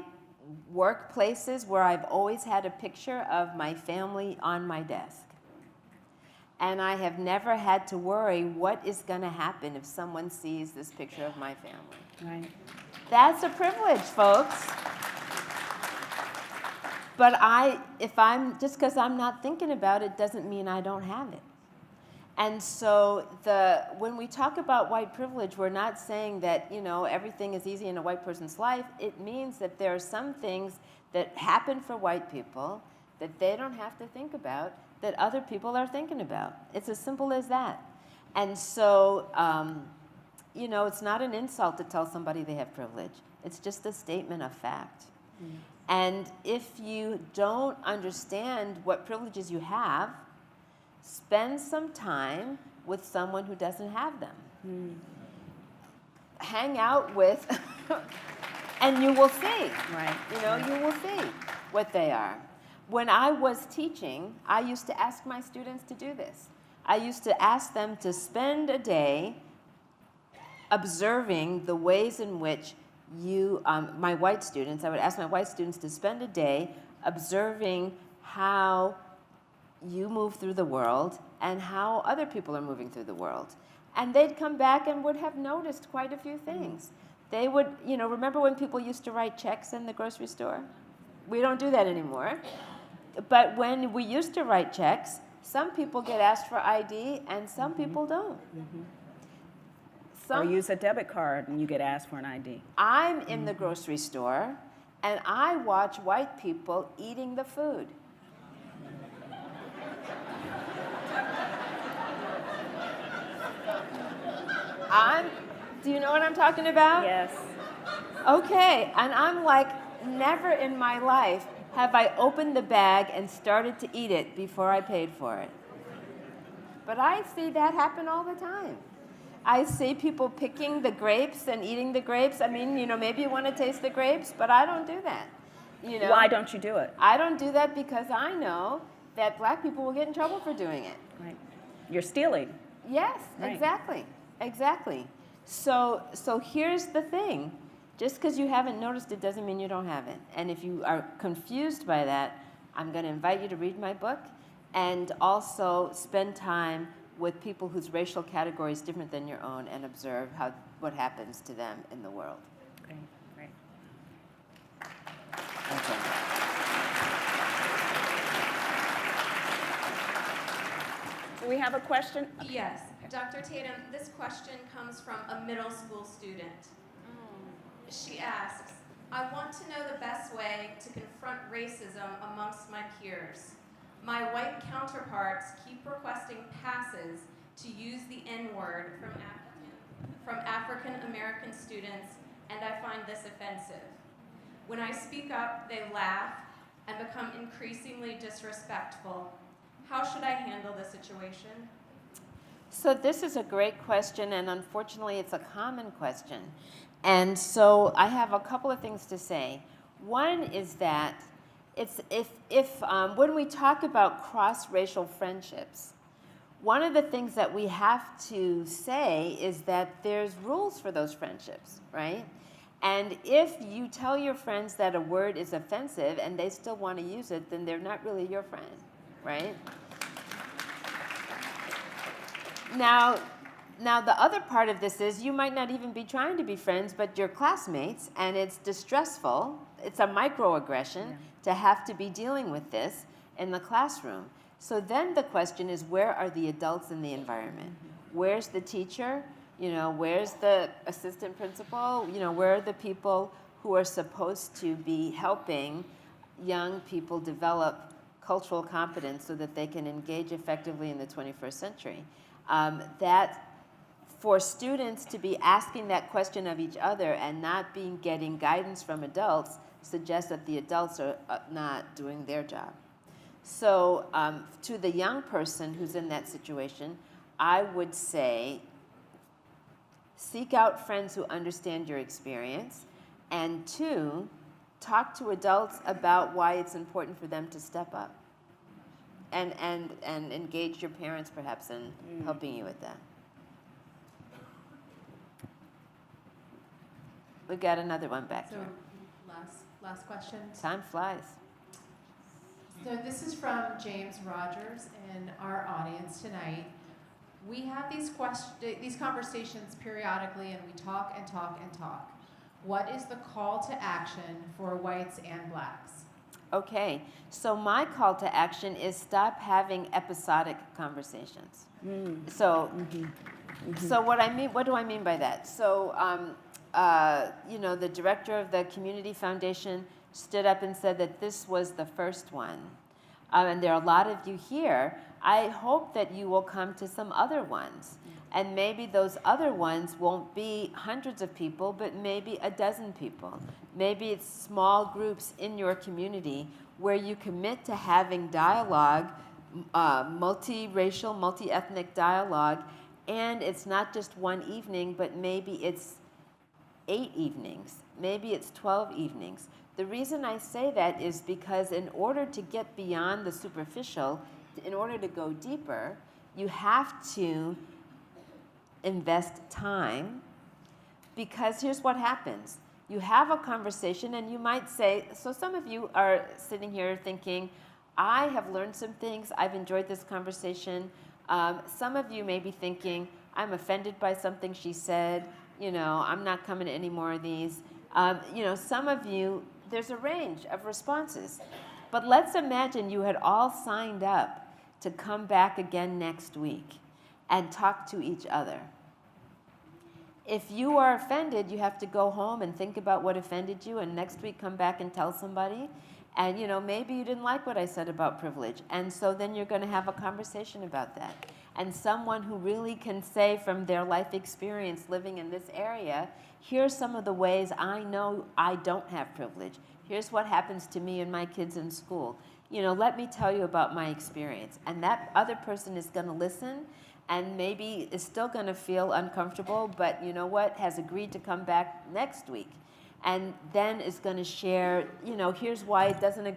work places where I've always had a picture of my family on my desk. And I have never had to worry what is going to happen if someone sees this picture of my family. Right. That's a privilege, folks. But just because I'm not thinking about it doesn't mean I don't have it. And so when we talk about white privilege, we're not saying that, everything is easy in a white person's life. It means that there are some things that happen for white people that they don't have to think about that other people are thinking about. It's as simple as that. And so, it's not an insult to tell somebody they have privilege. It's just a statement of fact. Mm. And if you don't understand what privileges you have, spend some time with someone who doesn't have them. Mm. Hang out with, and you will see. Right. You will see what they are. When I was teaching, I used to ask my students to do this. I used to ask them to spend a day observing the ways in which my white students, I would ask my white students to spend a day observing how you move through the world and how other people are moving through the world. And they'd come back and would have noticed quite a few things. They would, remember when people used to write checks in the grocery store? We don't do that anymore. But when we used to write checks, some people get asked for ID and some people don't. Mm-hmm. Or use a debit card and you get asked for an ID. I'm in the grocery store and I watch white people eating the food. Do you know what I'm talking about? Yes. Okay, and I'm like, never in my life have I opened the bag and started to eat it before I paid for it. But I see that happen all the time. I see people picking the grapes and eating the grapes. I mean, maybe you want to taste the grapes, but I don't do that. Why don't you do it? I don't do that because I know that black people will get in trouble for doing it. Right. You're stealing. Yes, right. Exactly. So here's the thing. Just because you haven't noticed it doesn't mean you don't have it. And if you are confused by that, I'm going to invite you to read my book and also spend time with people whose racial category is different than your own and observe what happens to them in the world. Great. Okay. Do we have a question? Yes. Dr. Tatum, this question comes from a middle school student. She asks, I want to know the best way to confront racism amongst my peers. My white counterparts keep requesting passes to use the N-word from African American students, and I find this offensive. When I speak up, they laugh and become increasingly disrespectful. How should I handle the situation? So this is a great question, and unfortunately it's a common question. And so I have a couple of things to say. One is that it's if when we talk about cross-racial friendships, one of the things that we have to say is that there's rules for those friendships, right? And if you tell your friends that a word is offensive and they still want to use it, then they're not really your friend, right? Now, the other part of this is you might not even be trying to be friends, but you're classmates, and it's distressful. It's a microaggression to have to be dealing with this in the classroom. So then the question is, where are the adults in the environment? Where's the teacher? You know, where's the assistant principal? You know, where are the people who are supposed to be helping young people develop cultural competence so that they can engage effectively in the 21st century? That for students to be asking that question of each other and not getting guidance from adults suggests that the adults are not doing their job. So to the young person who's in that situation, I would say seek out friends who understand your experience, and 2, talk to adults about why it's important for them to step up. And engage your parents perhaps in helping you with that. We got another one back here. Last question. Time flies. So this is from James Rogers in our audience tonight. We have these conversations periodically, and we talk and talk and talk. What is the call to action for whites and blacks? Okay, so my call to action is stop having episodic conversations. So what do I mean by that? So, you know, the director of the Community Foundation stood up and said that this was the first one. And there are a lot of you here. I hope that you will come to some other ones. And maybe those other ones won't be hundreds of people, but maybe a dozen people. Maybe it's small groups in your community where you commit to having dialogue, multiracial, multi-ethnic dialogue, and it's not just one evening, but maybe it's 8 evenings, maybe it's 12 evenings. The reason I say that is because in order to get beyond the superficial, in order to go deeper, you have to invest time, because here's what happens. You have a conversation and you might say, so some of you are sitting here thinking, I have learned some things, I've enjoyed this conversation. Some of you may be thinking, I'm offended by something she said, you know, I'm not coming to any more of these. You know, some of you, there's a range of responses. But let's imagine you had all signed up to come back again next week and talk to each other. If you are offended, you have to go home and think about what offended you, and next week come back and tell somebody. And you know, maybe you didn't like what I said about privilege, and so then you're going to have a conversation about that. And someone who really can say from their life experience living in this area, here's some of the ways I know I don't have privilege. Here's what happens to me and my kids in school. You know, let me tell you about my experience. And that other person is going to listen, and maybe is still going to feel uncomfortable, but you know what, has agreed to come back next week. And then is going to share, you know, here's why it doesn't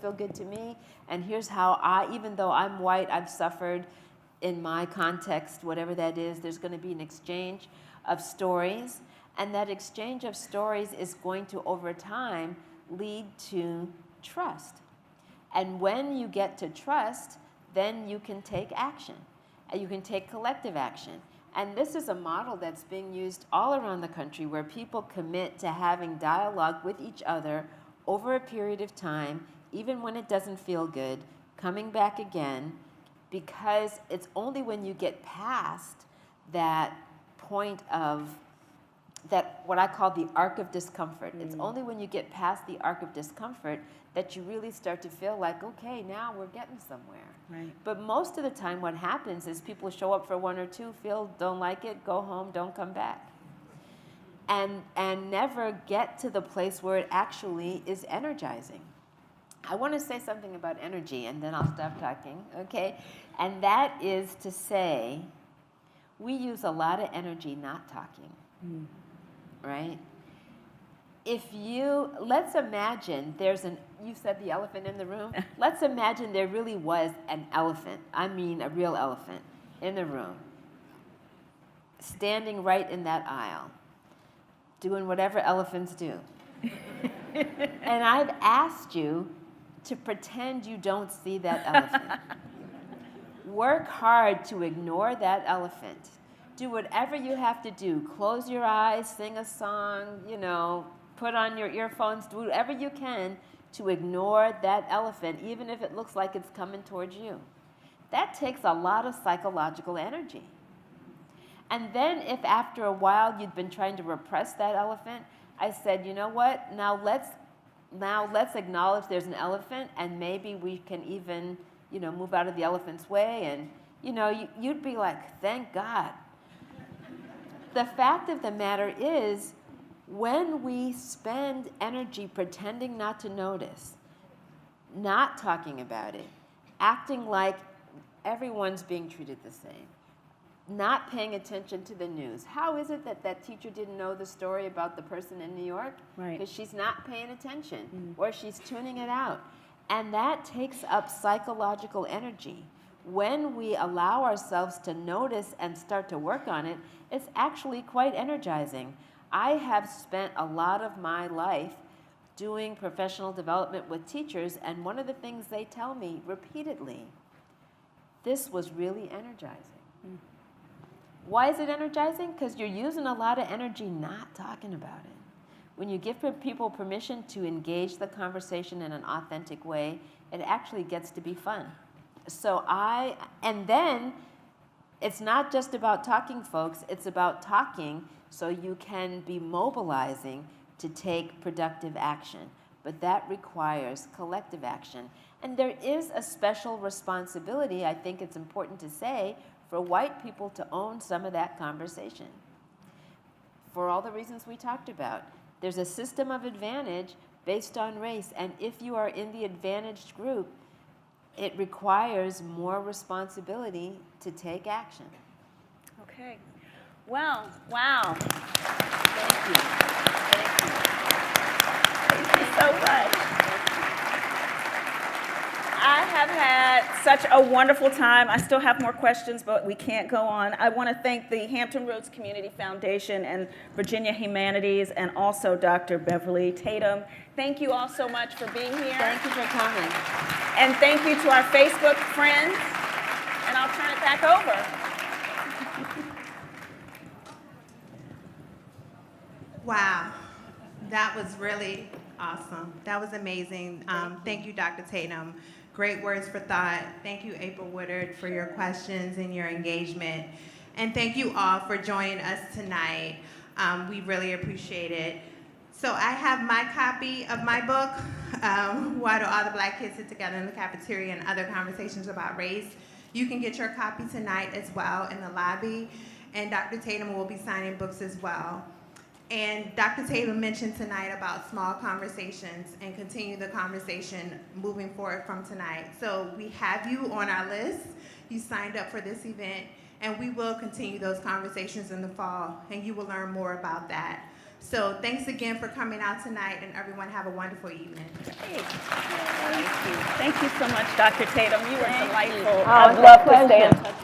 feel good to me, and here's how even though I'm white, I've suffered in my context, whatever that is. There's going to be an exchange of stories, and that exchange of stories is going to, over time, lead to trust. And when you get to trust, then you can take action. You can take collective action. And this is a model that's being used all around the country, where people commit to having dialogue with each other over a period of time, even when it doesn't feel good, coming back again, because it's only when you get past that point of that, what I call the arc of discomfort. It's only when you get past the arc of discomfort that you really start to feel like, okay, now we're getting somewhere. Right. But most of the time what happens is people show up for 1 or 2, don't like it, go home, don't come back. And never get to the place where it actually is energizing. I want to say something about energy, and then I'll stop talking, okay? And that is to say, we use a lot of energy not talking, right? Let's imagine you said the elephant in the room. Let's imagine there really was an elephant, I mean a real elephant, in the room, standing right in that aisle, doing whatever elephants do. And I've asked you to pretend you don't see that elephant. Work hard to ignore that elephant. Do whatever you have to do. Close your eyes, sing a song, put on your earphones, do whatever you can to ignore that elephant, even if it looks like it's coming towards you. That takes a lot of psychological energy. And then if after a while you'd been trying to repress that elephant, I said, you know what, now let's acknowledge there's an elephant, and maybe we can even, move out of the elephant's way, and, you'd be like, thank God. The fact of the matter is, when we spend energy pretending not to notice, not talking about it, acting like everyone's being treated the same, not paying attention to the news. How is it that teacher didn't know the story about the person in New York? Right. Because she's not paying attention, or she's tuning it out. And that takes up psychological energy. When we allow ourselves to notice and start to work on it, it's actually quite energizing. I have spent a lot of my life doing professional development with teachers, and one of the things they tell me repeatedly, this was really energizing. Why is it energizing? Because you're using a lot of energy not talking about it. When you give people permission to engage the conversation in an authentic way, it actually gets to be fun. And then it's not just about talking, folks, it's about talking so you can be mobilizing to take productive action. But that requires collective action. And there is a special responsibility, I think it's important to say, for white people to own some of that conversation. For all the reasons we talked about. There's a system of advantage based on race, and if you are in the advantaged group, it requires more responsibility to take action. Okay. Well, wow. Thank you. Thank you so much. I have had such a wonderful time. I still have more questions, but we can't go on. I want to thank the Hampton Roads Community Foundation and Virginia Humanities, and also Dr. Beverly Tatum. Thank you all so much for being here. Thank you for coming. And thank you to our Facebook friends. And I'll turn it back over. Wow, that was really awesome. That was amazing. Thank you, Dr. Tatum. Great words for thought. Thank you, April Woodard, for your questions and your engagement. And thank you all for joining us tonight. We really appreciate it. So I have my copy of my book, Why Do All the Black Kids Sit Together in the Cafeteria and Other Conversations About Race. You can get your copy tonight as well in the lobby. And Dr. Tatum will be signing books as well. And Dr. Tatum mentioned tonight about small conversations and continue the conversation moving forward from tonight. So we have you on our list. You signed up for this event, and we will continue those conversations in the fall, and you will learn more about that. So thanks again for coming out tonight, and everyone have a wonderful evening. Thank you. Thank you so much, Dr. Tatum. You were delightful. Oh, I'd love to stay in touch